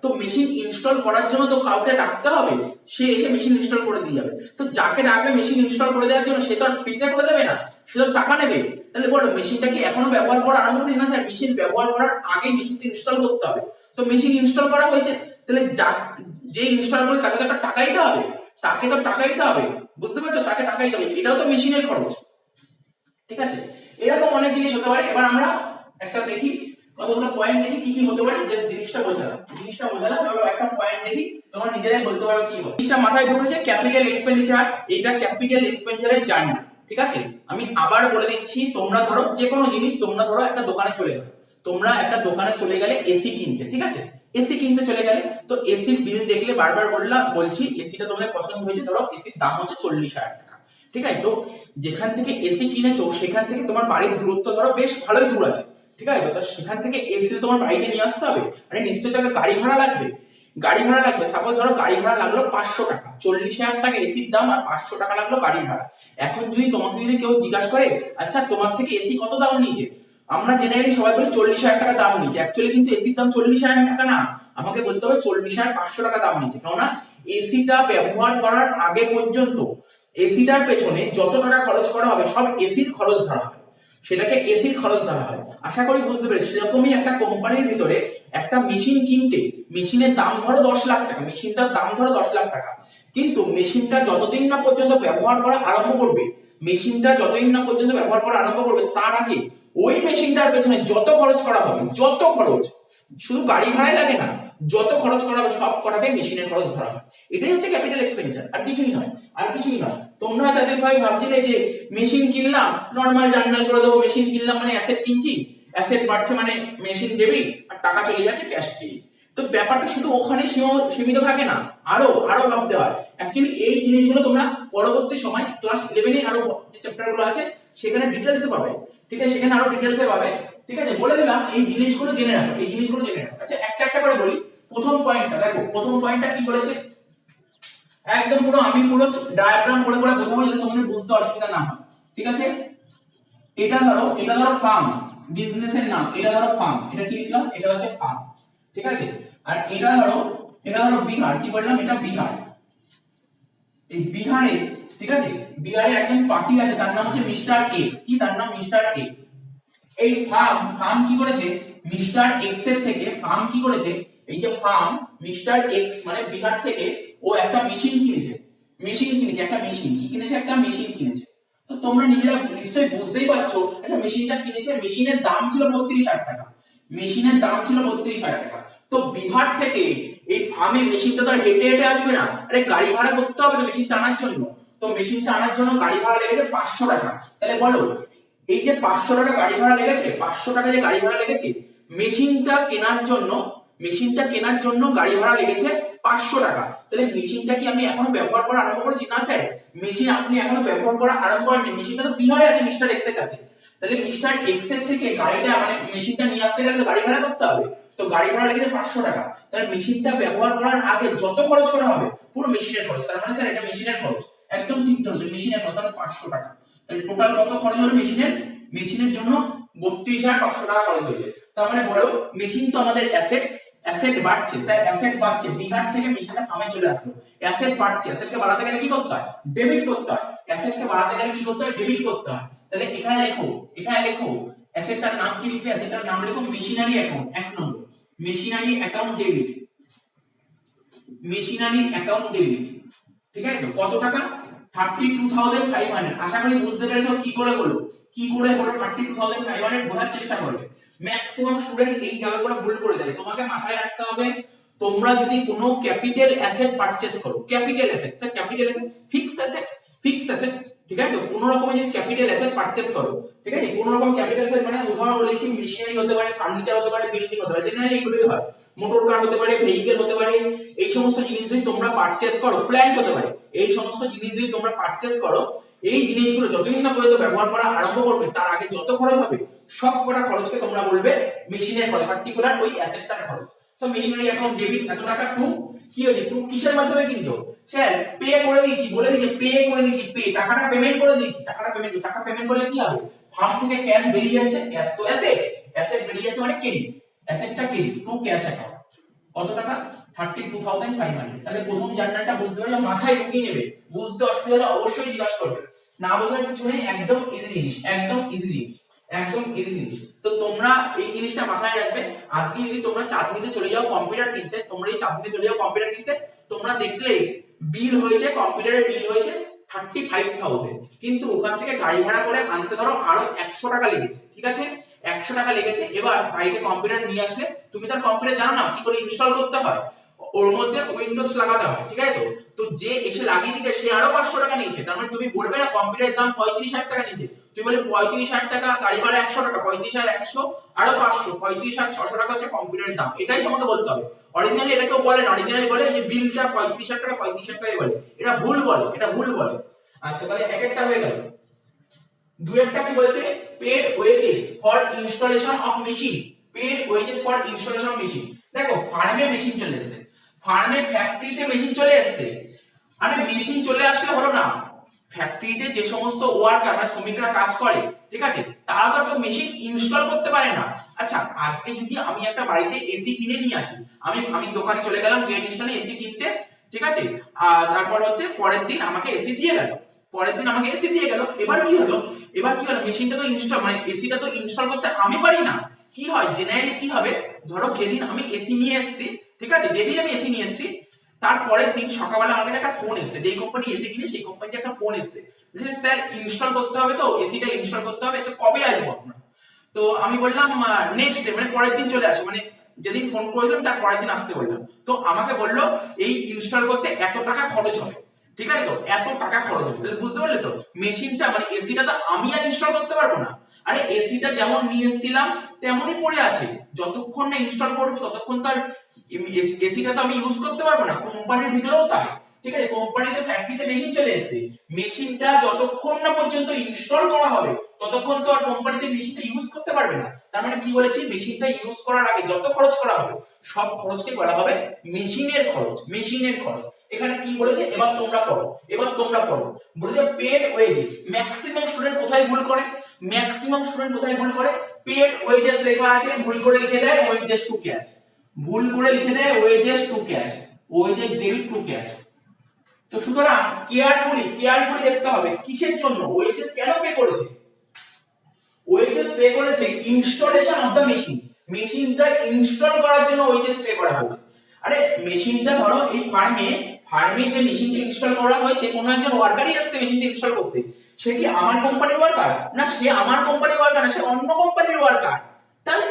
তো মেশিন ইনস্টল করার জন্য তো কাউকে ডাকতে হবে, সে এসে মেশিন ইনস্টল করে দিয়ে যাবে। তো যাকে ডাকবে মেশিন ইনস্টল করে দেওয়ার জন্য, সে তো আর ফ্রিতে করে দেবে না, সে তো টাকা নেবে। তাহলে বলো, মেশিনটা কি এখনো ব্যবহার করা আরম্ভ করেনি? না স্যার, মেশিন ব্যবহার করার আগে মেশিনটা ইনস্টল করতে হবে। তো মেশিন ইনস্টল করা হয়েছে, তাহলে যে ইনস্টল করে তাকে তো একটা টাকা দিতে হবে, বুঝতে পারছো? তাকে টাকা দিতে হবে, এটাও তো মেশিনের খরচ। ঠিক আছে, এরকম অনেক জিনিস হতে পারে। এবার আমরা একটা দেখি, কতগুলো পয়েন্ট দেখি কি কি হতে পারে, যে জিনিসটা বোঝালাম। এবার একটা পয়েন্ট দেখি, তোমরা নিজেরাই বলতে পারো কি হবে। জিনিসটা মাথায় ঢুকেছে, ক্যাপিটাল এক্সপেন্ডিচার, এটা ক্যাপিটাল এক্সপেন্ডিচারের জার্নি। ঠিক আছে, আমি আবার বলে দিচ্ছি, তোমরা ধরো যে কোনো জিনিস, তোমরা ধরো একটা দোকানে চলে গেলে এসি কিনতে, ঠিক আছে, এসি কিনতে চলে গেলে, তো এসির বিল দেখলে বারবার বলছি এসিটা তোমাদের পছন্দ হয়েছে, ধরো এসির দাম হচ্ছে 40,000 টাকা। ঠিক আছে, তো যেখান থেকে এসি কিনেছো সেখান থেকে তোমার বাড়ির দূরত্ব ধরো বেশ ভালোই দূর আছে, ঠিক আছে, তো সেখান থেকে এসি তোমার বাড়িতে নিয়ে আসতে হবে, আরে নিশ্চয়ই তাকে গাড়ি ভাড়া লাগবে। সাপোজ ধরো গাড়ি ভাড়া লাগলো 500 টাকা, 40,000 টাকা এসির দাম, আর 500 টাকা লাগলো গাড়ি ভাড়া। এখন তোমাকে যদি কেউ জিজ্ঞাসা করে, আচ্ছা তোমার থেকে এসি কত দাম নিয়েছে, আমরা জেনারেলি সবাই বলি 40,000 টাকা দাম নিয়েছে, অ্যাকচুয়ালি কিন্তু এসির দাম 40,000 টাকা না, আমাকে বলতে হবে 40,500 টাকা দাম নিয়েছে। কেননা এসিটা ব্যবহার করার আগে পর্যন্ত এসিটার পেছনে যত টাকা খরচ করা হবে, সব এসির খরচ ধরা হয়, সেটাকে এসির খরচ ধরা হয়। আশা করি বুঝতে পেরেছি। সেরকমই একটা কোম্পানির ভিতরে একটা মেশিন কিনতে, মেশিনের দাম ধরো 10 লাখ টাকা, মেশিনটার দাম ধরো 10 লাখ টাকা, কিন্তু মেশিনটা যতদিন না পর্যন্ত ব্যবহার করা আরম্ভ করবে, তার আগে ওই মেশিনটার পেছনে যত খরচ করা হবে, শুধু গাড়ি ভাড়াই লাগে না, যত খরচ করা হবে সব কটাকে মেশিনের খরচ ধরা হয়। এটাই হচ্ছে ক্যাপিটাল এক্সপেন্ডিচার, আর কিছুই নয়। তোমরা তাদের ভাই ভাবছিলে যে মেশিন কিনলাম, নরমাল জার্নাল করে দেবো, মেশিন কিনলাম মানে অ্যাসেট কিনছি, অ্যাসেট বাড়ছে মানে মেশিন দেবি, আর টাকা চলে যাচ্ছে ক্যাশ দিয়ে। তো ব্যাপারটা শুধু ওখানে সীমিত থাকে না, আরো ভাবতে হয়। অ্যাকচুয়ালি এই জিনিসগুলো তোমরা পরবর্তী সময় ক্লাস 11 এ আরো যে চ্যাপ্টার গুলো আছে সেখানে ডিটেইলসে পাবে, ঠিক আছে, সেখানে আরো ডিটেইলসে পাবে। ঠিক আছে, বলে দিলাম এই জিনিসগুলো জেনে রাখো, আচ্ছা, একটা করে বলি। প্রথম পয়েন্টটা দেখো, কি বলেছে, একদম আমি পুরো ডায়াগ্রাম করে বোঝাবো যাতে তোমাদের বুঝতে অসুবিধা না হয়। ঠিক আছে, এটা ধরো ফার্ম, বিজনেসের নাম, এটা ধরো ফার্ম, এটা কি লিখলাম, এটা হচ্ছে ফার্ম। ঠিক আছে, আর এটা ধরো বিহার, কি বললাম, এটা বিহার। এই বিহারে, ঠিক আছে, বিহারে একজন পার্টি আছে, তার নাম হচ্ছে মিস্টার এক্স। কি তার নাম? Mister x. এই ফার্ম কি করেছে, মিস্টার এক্স এর থেকে ফার্ম কি করেছে, এই যে ফার্ম, মিস্টার এক্স মানে বিহার থেকে ও একটা মেশিন কিনেছে, একটা মেশিন কি কিনেছে, একটা মেশিন কিনেছে। তো তোমরা নিজেরা নিশ্চয়ই বুঝতেই পারছো। আচ্ছা, মেশিনটা কিনেছে, মেশিনের দাম ছিল 32,000 টাকা, তো বিহার থেকে এই ফার্মে মেশিনটা তো হেঁটে আসবে না, আরে গাড়ি ভাড়া করতে হবে তো মেশিনটা আনার জন্য, তো মেশিনটা আনার জন্য গাড়ি ভাড়া লেগেছে 500 টাকা। তাহলে বলো, এই যে 500 টাকা গাড়ি ভাড়া লেগেছে, 500 টাকা যে গাড়ি ভাড়া লেগেছে, মেশিনটা কেনার জন্য গাড়ি ভাড়া লেগেছে 500 টাকা। তাহলে মেশিনটা কি আমি এখনো ব্যবহার করা আরম্ভ করেছি? না স্যার, মেশিন আপনি এখনো ব্যবহার করা আরম্ভ করেননি, মেশিনটা তো বিহারে আছে মিস্টার এক্স এর কাছে। তাহলে মিস্টার এক্স এর থেকে গাড়িটা মানে মেশিনটা নিয়ে আসতে গেলে তো গাড়ি ভাড়া করতে হবে, তো গাড়ি ভাড়া লেগেছে 500 টাকা। তাহলে মেশিনটা ব্যবহার করার আগে যত খরচ করা হবে পুরো মেশিনের খরচ, তার মানে স্যার এটা মেশিনের খরচ, একদম ঠিক ধরেছো, মেশিনের খরচ 500 টাকা। তাহলে টোটাল কত খরচ হলো মেশিনের জন্য? 32,500 টাকা খরচ হয়েছে। তার মানে বলো, মেশিন তো আমাদের অ্যাসেট বাড়ছে, স্যার অ্যাসেট বাড়ছে, বিহার থেকে মেশিনটা ফার্মে চলে আসলো, অ্যাসেট বাড়ছে, অ্যাসেটকে বাড়াতে গেলে কি করতে হয়? ডেবিট করতে হয়। তাহলে এখানে লেখো অ্যাসেটটার নাম কি লিখবে? অ্যাসেটটার নাম লেখো মেশিনারি অ্যাকাউন্ট, 1 নম্বর মেশিনারি অ্যাকাউন্ট ডেবিট। ঠিক আছে, তো কত টাকা? 32,500। আশা করি বুঝতে পেরেছো কি করে হলো, কি করে হলো 32,500 বোঝার চেষ্টা করবে। ম্যাক্সিমাম স্টুডেন্ট এই জায়গাগুলো ভুল করে দেয়। তোমাকে মাথায় রাখতে হবে, তোমরা যদি কোনো ক্যাপিটাল অ্যাসেট পারচেজ করো, capital asset, sir capital asset fixed asset, fixed asset, ঠিক আছে, তো কোনো রকমের যদি ক্যাপিটাল অ্যাসেট পারচেজ করো, ঠিক আছে, কোনো রকম ক্যাপিটাল অ্যাসেট মানে উদাহরণ বলেছি মেশিনারি হতে পারে, ফার্নিচার হতে পারে, বিল্ডিং হতে পারে, জেনারেলি এগুলোই হয়, মোটর কার হতে পারে, ভেহিকেল হতে পারে, এই সমস্ত জিনিস যদি তোমরা পারচেজ করো, প্ল্যান্ট হতে পারে, এই সমস্ত জিনিস যদি তোমরা পারচেজ করো, এই জিনিসগুলো যতদিন না পর্যন্ত ব্যবহার করা আরম্ভ করবে তার আগে যত খরচ হবে সব কটা খরচকে তোমরা বলবে মেশিনের খরচ, পার্টিকুলার ওই অ্যাসেটটার খরচ। সো মেশিনারি অ্যাকাউন্ট ডেবিট এত টাকা টু কি হয়েছে, টু কিসের মাধ্যমে কিনছো, স্যার পে করে দিয়েছি, বলে দিয়েছি পে করে দিয়েছি, পে টাকাটা পেমেন্ট করে দিয়েছি, টাকাটা পেমেন্ট, টাকা পেমেন্ট করলে কি হবে, ফার্ম থেকে ক্যাশ বেরিয়ে যাচ্ছে, ক্যাশ তো অ্যাসেট, অ্যাসেট বেরিয়ে যাচ্ছে মানে ক্রেডিট, অ্যাসেটটা ক্রেডিট টু ক্যাশ অ্যাকাউন্ট। কত টাকা, 32,500। তাহলে প্রথম জার্নালটা বুঝতে পারলে মাথায় ঢুকিয়ে নেবে, বুঝতে অসুবিধা হলে অবশ্যই জিজ্ঞাসা করবে, না বোঝার কিছু নেই, একদম ইজি জিনিস, একদম ইজি জিনিস, একদম ইজি জিনিস। তো তোমরা এই জিনিসটা মাথায় রাখবে। আজকে যদি তোমরা চাঁদনিতে চলে যাও কম্পিউটার কিনতে, তোমরা এই চাঁদনিতে চলে যাও কম্পিউটার কিনতে, তোমরা দেখলে বিল হয়েছে, কম্পিউটারের বিল হয়েছে 35,000, কিন্তু ওখান থেকে গাড়ি ভাড়া করে আনতে ধরো আরো 100 টাকা লেগেছে, ঠিক আছে, 100 টাকা লেগেছে। এবার বাড়িতে কম্পিউটার নিয়ে আসলে তুমি তার কম্পিউটার জানো না কি করে ইনস্টল করতে হয়, ওর মধ্যে উইন্ডোজ লাগাতে হয়, ঠিক আছে, তো যে এসে লাগিয়ে দিতে সে আরো 500 টাকা নিয়েছে, তার মানে তুমি বলবে না কম্পিউটারের দাম 35,000 টাকা নিয়েছে, তুমি বলে 35,000 টাকা, গাড়ি ভাড়া 100 টাকা, 35,100 আরো 500, 35,600 টাকা হচ্ছে কম্পিউটারের দাম, এটাই তোমাকে বলতে হবে। অরিজিনালি এটা কেউ বলে না, অরিজিনালি বলে যে বিলটা 35,000 টাকা, 35,000 টাকাই বলে, এটা ভুল বলে, এটা ভুল বলে। আচ্ছা তাহলে এক একটা হয়ে গেল। দুই একটা কি বলছে, paid wages for installation of machine, paid wages for installation of machine. দেখো ফার্মে মেশিন চলে এসেছে, ফার্মে ফ্যাক্টরিতে মেশিন চলে এসেছে, আরে মেশিন চলে আসলে হলো না, ফ্যাক্টরিতে যে সমস্ত ওয়ার্কার মানে শ্রমিকরা কাজ করে, ঠিক আছে, তারা তো মেশিন ইনস্টল করতে পারে না। আচ্ছা আজকে যদি আমি একটা বাড়িতে এসি কিনে নিয়ে আসি, আমি দোকানে চলে গেলাম গ্রেট ইস্টার্নে এসি কিনতে, ঠিক আছে, আর তারপর হচ্ছে পরের দিন আমাকে এসি দিয়ে গেল, পরের দিন আমাকে এসি দিয়ে গেল, এবার কি হলো, এবার কি হলো, মেশিনটা তো ইনস্টল মানে এসিটা তো ইনস্টল করতে আমি পারি না, কি হয় জেনারেলি কি হবে, ধরো যেদিন আমি এসি নিয়ে এসেছি, ঠিক আছে, যেদিন আমি এসি নিয়ে এসেছি তারপরের দিন সকালবেলা আমার কাছে একটা ফোন এসেছে, যেই কোম্পানি এসি কিনে সেই কোম্পানিতে একটা ফোন এসেছে, যে স্যার ইনস্টল করতে হবে, তো এসিটা ইনস্টল করতে হবে, তো কবে আসবো আপনারা, তো আমি বললাম নেক্সট ডে মানে পরের দিন চলে আসো, মানে যেদিন ফোন করেছিলাম তার পরের দিন আসতে বললাম, তো আমাকে বললো এই ইনস্টল করতে এত টাকা খরচ হবে, ঠিক আছে, তো এত টাকা খরচ হবে, তাহলে বুঝতে পারলে তো মেশিনটা মানে এসিটা তো আমি আর ইনস্টল করতে পারবো না, আরে এসিটা যেমন নিয়ে এসেছিলাম তেমনই পড়ে আছে, যতক্ষণ না ইনস্টল করবো ততক্ষণ তো আর এসিটা তো আমি ইউজ করতে পারবো না, কোম্পানির ভিতরেও তাই, ঠিক আছে, কোম্পানিতে ফ্যাক্টরিতে মেশিন চলে এসেছে, মেশিনটা যতক্ষণ না পর্যন্ত ইনস্টল করা হবে ততক্ষণ তো আর কোম্পানিতে মেশিনটা ইউজ করতে পারবে না, তার মানে কি বলেছি, মেশিনটা ইউজ করার আগে যত খরচ করা হবে সব খরচকে বলা হবে মেশিনের খরচ, মেশিনের খরচ। এখানে কি বলেছে, এবার তোমরা পড়ো, এবার তোমরা পড়ো, বলেছে পেড ওয়েজেস, ম্যাক্সিমাম স্টুডেন্ট কোথায় ভুল করে, ম্যাক্সিমাম স্টুডেন্ট কোথায় ভুল করে, পেড ওয়েজেস লেখা আছে ভুল করে লিখে দেয় ওয়েজেস টু ক্যাশ, ভুল করে লিখে দেয় wages to cash, wages debit to cash. তো সুতরাং কেয়ারফুলি দেখতে হবে কিসের জন্য ওয়েজেস কেন পে করেছে, ওয়েজেস পে করেছে ইনস্টলেশন অফ দা মেশিন, মেশিনটা ইনস্টল করার জন্য ওয়েজেস পে করা হয়েছে। আরে মেশিনটা ধরো এই ফার্মে যে মেশিনটা ইনস্টল করা হয়েছে কোনো একজন ওয়ার্কারই আসছে মেশিনটা ইনস্টল করতে, সে কি আমার কোম্পানির ওয়ার্কার না, সে আমার কোম্পানির ওয়ার্কার না, সে অন্য কোম্পানির ওয়ার্কার, তাহলে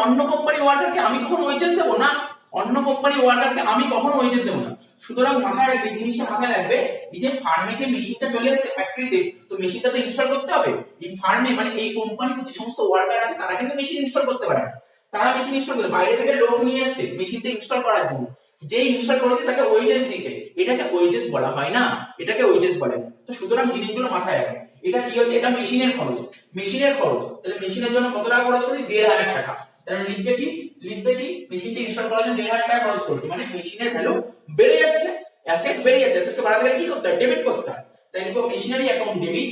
অন্য কোম্পানির ওয়ার্কারকে আমি কখনো ওয়েজেস দেবো না, অন্য কোম্পানির ওয়ার্কারকে আমি কখনো ওয়েজেস দেবো না। সুতরাং মাথায় রাখবে, জিনিসটা মাথায় রাখবে, এই যে ফার্মে যে মেশিনটা চলে এসেছে ফ্যাক্টরিতে, তো মেশিনটা তো ইনস্টল করতে হবে, এই ফার্মে মানে এই কোম্পানিতে যে সমস্ত ওয়ার্কার আছে তারা কিন্তু মেশিন ইনস্টল করতে পারে না, তারা মেশিন ইনস্টল করতে বাইরে থেকে লোক নিয়ে এসেছে মেশিনটা ইনস্টল করার জন্য, যে ইনস্টল করতে তাকে ওয়েজেস দিয়েছে, এটাকে ওয়েজেস বলা হয় না, এটাকে ওয়েজেস বলে না। তো সুতরাং জিনিসগুলো মাথায় রাখবে, এটা কি হচ্ছে, এটা মেশিনের খরচ, মেশিনের খরচ, তাহলে মেশিনের জন্য কত টাকা খরচ করি, 1,500 টাকা, তাহলে লিখবে কি মেশিনটা ইনস্টল করার জন্য 1,500 টাকা খরচ করছি, মানে মেশিনের ভ্যালু বেড়ে যাচ্ছে, অ্যাসেট বেড়ে যাচ্ছে, অ্যাসেটকে বাড়াতে গেলে কি করতে হয়, ডেবিট করতে হয়, তাই লিখো মেশিনারি অ্যাকাউন্ট ডেবিট,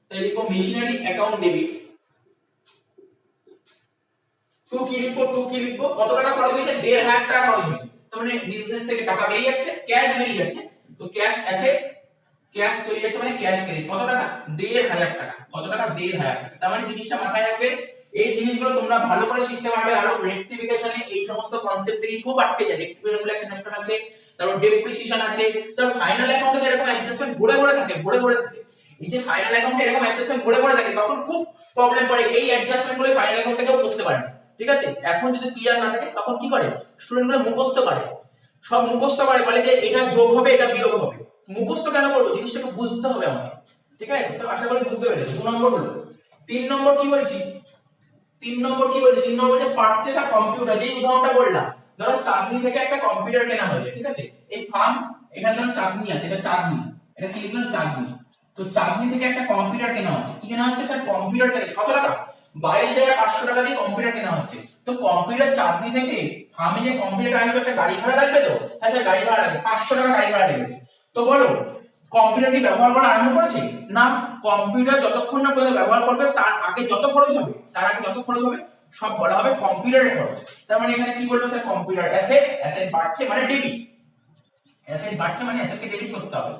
তাই লিখো মেশিনারি অ্যাকাউন্ট ডেবিট, টু কি লিখবো, কত টাকা খরচ হয়েছে, 1,500 টাকা খরচ হয়েছে, তার মানে বিজনেস থেকে টাকা বেরিয়ে যাচ্ছে, ক্যাশ বেরিয়ে যাচ্ছে, তো ক্যাশ অ্যাসেট, ক্যাশ চলে যাচ্ছে মানে ক্যাশ ক্রেডিট, কত টাকা, 1,500 টাকা, কত টাকা, 1,500 টাকা, তার মানে জিনিসটা মাথায় রাখবে, এই জিনিসগুলো তোমরা ভালো করে শিখতে পারবে, আরো রেক্টিফিকেশনে এই সমস্ত কনসেপ্টে খুব আটকে যায়, রেক্টিফিকেশন বলে একটা চ্যাপ্টার আছে, তারপর ডেপ্রিসিয়েশন আছে, তারপর ফাইনাল অ্যাকাউন্টে এরকম অ্যাডজাস্টমেন্ট ভরে থাকে। এই যে ফাইনাল অ্যাকাউন্টে এরকম অ্যাডজাস্টমেন্ট ভরে থাকে তখন খুব প্রবলেম পড়ে, এই অ্যাডজাস্টমেন্ট গুলো ফাইনাল অ্যাকাউন্টে কেউ করতে পারে না। ঠিক আছে, এখন যদি ক্লিয়ার না থাকে তখন কি করে স্টুডেন্ট গুলো মুখস্থ করে, সব মুখস্থ করে, বলে যে এটা যোগ হবে এটা বিয়োগ হবে। মুখস্থ কেন করবো, জিনিসটাকে বুঝতে হবে আমাকে। ঠিক আছে, তো আশা করি বুঝতে পেরেছো। 2 নম্বর হলো। 3 নম্বর কি বলছি, 3 নম্বর যে পারচেজ আ কম্পিউটার, যে উদাহরণটা বললাম, ধরো চাঁদনি থেকে একটা কম্পিউটার কেনা হয়েছে। ঠিক আছে, এই ফার্ম, এখানে ধরো চাঁদনি আছে, এটা চাঁদনি, এটা কি লিখলাম চাঁদনি। তো চাঁদনি থেকে একটা কম্পিউটার কেনা হচ্ছে। কি কেনা হচ্ছে স্যার, কম্পিউটার কেনা হচ্ছে। কত টাকা, 22,500 টাকা দিয়ে কম্পিউটার কেনা হচ্ছে। তো কম্পিউটার চাঁদনি থেকে ফার্মে যে কম্পিউটার আসবে, একটা গাড়ি ভাড়া লাগবে তো। হ্যাঁ স্যার, গাড়ি ভাড়া লাগবে, 500 টাকা গাড়ি ভাড়া লেগেছে। তো বলো কম্পিউটার কি ব্যবহার করা আরম্ভ করেছে না, কম্পিউটার যতক্ষণ না পর্যন্ত ব্যবহার করবে তার আগে যত খরচ হবে সব বলা হবে কম্পিউটারের খরচ। তার মানে এখানে কি বলবো স্যার, কম্পিউটার অ্যাসেট বাড়ছে মানে ডেবিট, অ্যাসেট বাড়ছে মানে অ্যাসেটকে ডেবিট করতে হবে।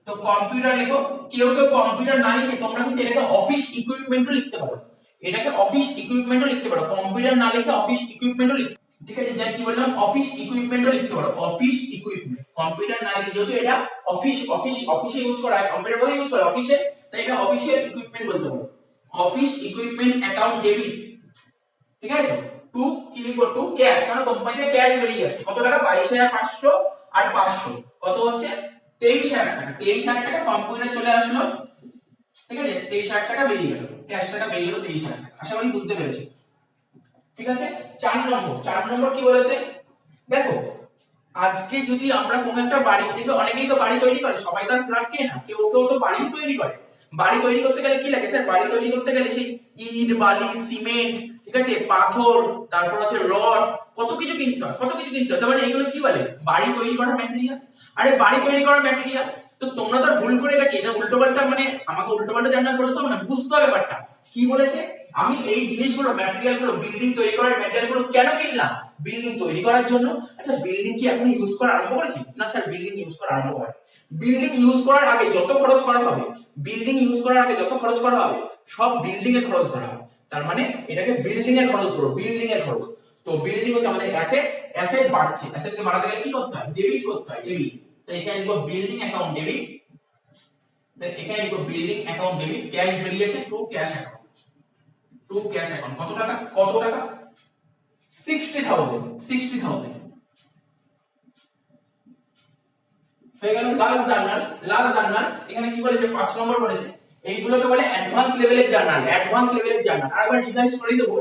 তো কম্পিউটার লেখো। কেউ কম্পিউটার না লিখে তোমরা কিন্তু এটাকে অফিস ইকুইপমেন্টও লিখতে পারো, এটাকে অফিস ইকুইপমেন্টও লিখতে পারো, কম্পিউটার না লিখে অফিস ইকুইপমেন্টও লিখতে। ঠিক আছে, যাই কি বললাম, অফিস ইকুইপমেন্টও লিখতে পারো, অফিস ইকুইপমেন্ট। কম্পিউটার না লিখে, যেহেতু এটা অফিসে ইউজ করা হয়, কম্পিউটার কোথায় ইউজ করে, অফিসে, তাই এটা অফিসিয়াল ইকুইপমেন্ট বলতে পারো। Office equipment account debit. ঠিক আছে, টু কি লিখবো, টু ক্যাশ, কারণ কোম্পানি থেকে ক্যাশ বেরিয়ে যাচ্ছে। কত টাকা, 22,500 আর 500 কত হচ্ছে 23,000 টাকা। 23,000 টাকা কম্পিউটার চলে আসলো। ঠিক আছে, 23,000 টাকা বেরিয়ে গেল, ক্যাশ টাকা বেরিয়ে গেল 23,000 টাকা। আশা করি বুঝতে পেরেছো। ঠিক আছে, 4 নম্বর কি বলেছে দেখো, আজকে যদি আমরা কোনো একটা বাড়ি, দেখবে অনেকেই তো বাড়ি তৈরি করে, সবাই তো আর ফ্ল্যাট কেনে না, কেউ তো বাড়ি তৈরি করে। বাড়ি তৈরি করতে গেলে কি লাগে স্যার, বাড়ি তৈরি করতে গেলে সেই ইট বালি সিমেন্ট, ঠিক আছে, পাথর, তারপর হচ্ছে রড, কত কিছু কিনতে হয়। তার মানে এগুলো কি বলে, বাড়ি তৈরি করার ম্যাটেরিয়াল। আরে বাড়ি তৈরি করার ম্যাটেরিয়াল, তো তোমরা তো ভুল করে এটা কি, এটা উল্টোপাল্টা, মানে আমাকে উল্টোপাল্টা জানা বলতে হবে না, বুঝতে হবে ব্যাপারটা কি বলেছে। আমি এই জিনিসগুলো, ম্যাটেরিয়াল গুলো, বিল্ডিং তৈরি করার ম্যাটেরিয়াল গুলো কেন কিনলাম, বিল্ডিং তৈরি করার জন্য। আচ্ছা, বিল্ডিং কি এখন ইউজ করা আরম্ভ করেছি না স্যার, বিল্ডিং ইউজ করা আরম্ভ করে। বিল্ডিং ইউজ করার আগে যত খরচ করা হবে, সব বিল্ডিং এর খরচ ধরা হবে। তার মানে এটাকে বিল্ডিং এর খরচ ধরো, বিল্ডিং এর খরচ। তো বিল্ডিং হচ্ছে আমাদের অ্যাসেট বাড়ছে, অ্যাসেটকে বাড়াতে গেলে কি করতে হয়, ডেবিট করতে হয়, ডেবিট। তো এখানে লিখবো বিল্ডিং অ্যাকাউন্ট ডেবিট, এখানে লিখবো বিল্ডিং অ্যাকাউন্ট ডেবিট, ক্যাশ বেরিয়েছে টু ক্যাশ অ্যাকাউন্ট, কত টাকা, 60,000 হয়ে গেল। লাস্ট জার্নাল এখানে কি বলেছে, 5 নম্বর বলেছে, এইগুলোকে বলে অ্যাডভান্স লেভেলের জার্নাল। আরেকবার রিভাইজ করে দেবো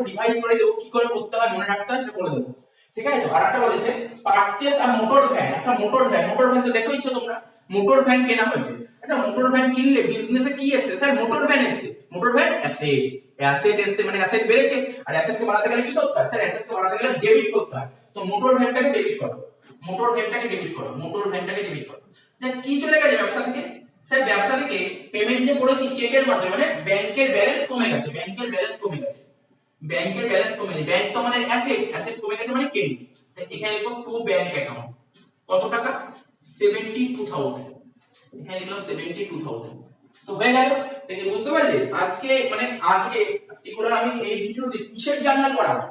কি করে করতে হয়, মনে রাখতে হয় সেটা বলে দেবো। ঠিক আছে, তো আরেকটা বলেছে পারচেজ আ মোটর ভ্যান, একটা মোটর ভ্যান তো দেখোইছো তোমরা, মোটর ভ্যান কেনা হয়েছে। আচ্ছা, মোটর ভ্যান কিনলে বিজনেসে কি এসেছে স্যার, মোটর ভ্যান এসেছে, অ্যাসেট এসেছে, মানে অ্যাসেট বেড়েছে। আর অ্যাসেটকে বাড়াতে গেলে কি করতে হয় স্যার, অ্যাসেটকে বাড়াতে গেলে ডেবিট করতে হয়। তো মোটর ভ্যানটাকে ডেবিট করো, যে কি চলে গেছে ব্যবসা থেকে স্যার, ব্যবসা থেকে পেমেন্ট যে করেছি চেকের মাধ্যমে, মানে ব্যাংকের ব্যালেন্স কমে গেছে, ব্যাংক তো মানে অ্যাসেট কমে গেছে মানে ক্রেডিট। এখানে লিখো টু ব্যাংক অ্যাকাউন্ট, কত টাকা, 72,000, এখানে লিখলাম 72,000। তো হয়ে গেল, দেখে বুঝতে পারলে। আজকে পার্টিকুলার আমি এই ভিডিওতে কিসের জার্নাল করাবো,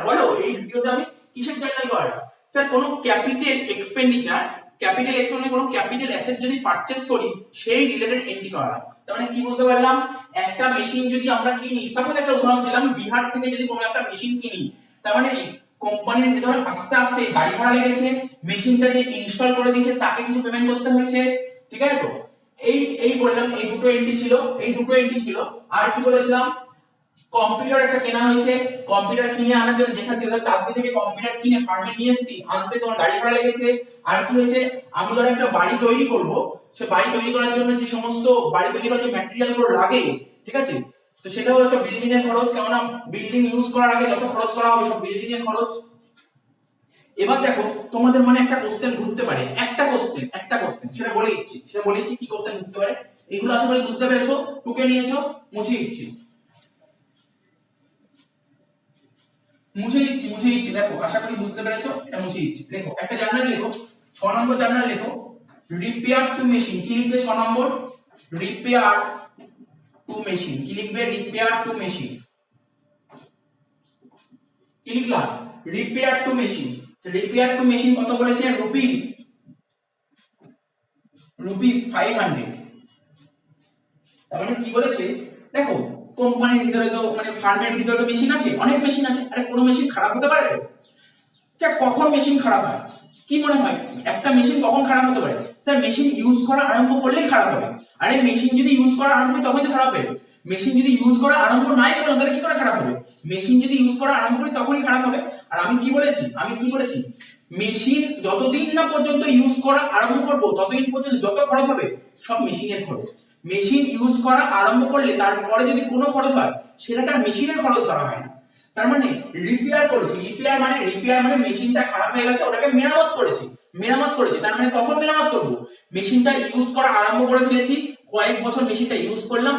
বলো, এই ভিডিওতে আমি কিসের জার্নাল করাবো স্যার, কোন ক্যাপিটাল এক্সপেন্ডিচার, কোন ক্যাপিটাল অ্যাসেট যদি পারচেজ করি সেই রিলেটেড এন্ট্রি করাবো। তার মানে কি বলতে পারলাম, একটা মেশিন যদি আমরা কিনি, সাপোজ একটা উদাহরণ দিলাম, বিহার থেকে যদি কোনো একটা মেশিন কিনি, তার মানে কি কোম্পানির ভিতরে আস্তে আস্তে গাড়ি ভাড়া লেগেছে, মেশিনটা যে ইনস্টল করে দিয়েছে তাকে কিছু পেমেন্ট করতে হয়েছে। ঠিক আছে, তো এই বললাম, এই দুটো এন্ট্রি ছিল। আর কি বলেছিলাম, কম্পিউটার একটা কেনা হয়েছে, কম্পিউটার কিনে আনার জন্য, যেখান থেকে চাকরি থেকে কম্পিউটার কিনে ফার্মে নিয়ে এসেছি, আনতে তোমার গাড়ি ভাড়া লেগেছে। আর কি হয়েছে, আমি ধরো একটা বাড়ি তৈরি করব, সে বাড়ি তৈরি করার জন্য যে সমস্ত বাড়ি তৈরি করার যে ম্যাটেরিয়াল গুলো লাগে, ঠিক আছে, তো সেটাও একটা বিল্ডিং এর খরচ, কেননা বিল্ডিং ইউজ করার আগে যত খরচ করা হবে সব বিল্ডিং এর খরচ। এবার দেখো তোমাদের মনে একটা কোশ্চেন ঘুরতে পারে, একটা কোশ্চেন সেটা বলে দিচ্ছি কি কোশ্চেন ঘুরতে পারে। এগুলো আশা করি বুঝতে পেরেছো, টুকে নিয়েছো, মুছে দিচ্ছি, দেখো আশা করি বুঝতে পেরেছো, এটা মুছে দিচ্ছি। দেখো একটা জার্নাল লেখো, 6 নম্বর জার্নাল লেখো, রিপেয়ার টু মেশিন। কি লিখবে 6 নম্বর, রিপেয়ার টু মেশিন। কি লিখবে, রিপেয়ার টু মেশিন। কি লিখলাম, repair to machine. Repair to machine কত বলেছে? রুপিস 500। তার মানে কি বলেছে দেখো, কোম্পানির ভিতরে তো মানে ফার্মের ভিতরে তো মেশিন আছে, অনেক মেশিন আছে, আরে কোনো মেশিন খারাপ হতে পারে তো? আচ্ছা কখন মেশিন খারাপ হয় কি মনে হয়? একটা মেশিন কখন খারাপ হতে পারে? স্যার মেশিন ইউজ করা আরম্ভ করলেই খারাপ হবে। আরে মেশিন যদি ইউজ করা আরম্ভ হয় তখনই তো খারাপ হবে। মেশিন যদি ইউজ করা আরম্ভ নাই করে তাহলে কি করে খারাপ হবে? মেশিন যদি ইউজ করা আরম্ভ করি তখনই খারাপ হবে। আর আমি কি বলেছি মেশিন যতদিন না পর্যন্ত ইউজ করা আরম্ভ করব ততদিন পর্যন্ত যত খরচ হবে সব মেশিনের খরচ। মেশিন ইউজ করা আরম্ভ করলে তারপরে যদি কোনো খরচ হয় সেটা মেশিনের খরচ ধরা হয় না। তার মানে রিপেয়ার করেছি, রিপেয়ার মানে মেশিনটা খারাপ হয়ে গেছে ওটাকে মেরামত করেছি। তার মানে কখন মেরামত করব? মেশিনটা ইউজ করা আরম্ভ করে ফেলেছি, কয়েক বছর মেশিনটা ইউজ করলাম,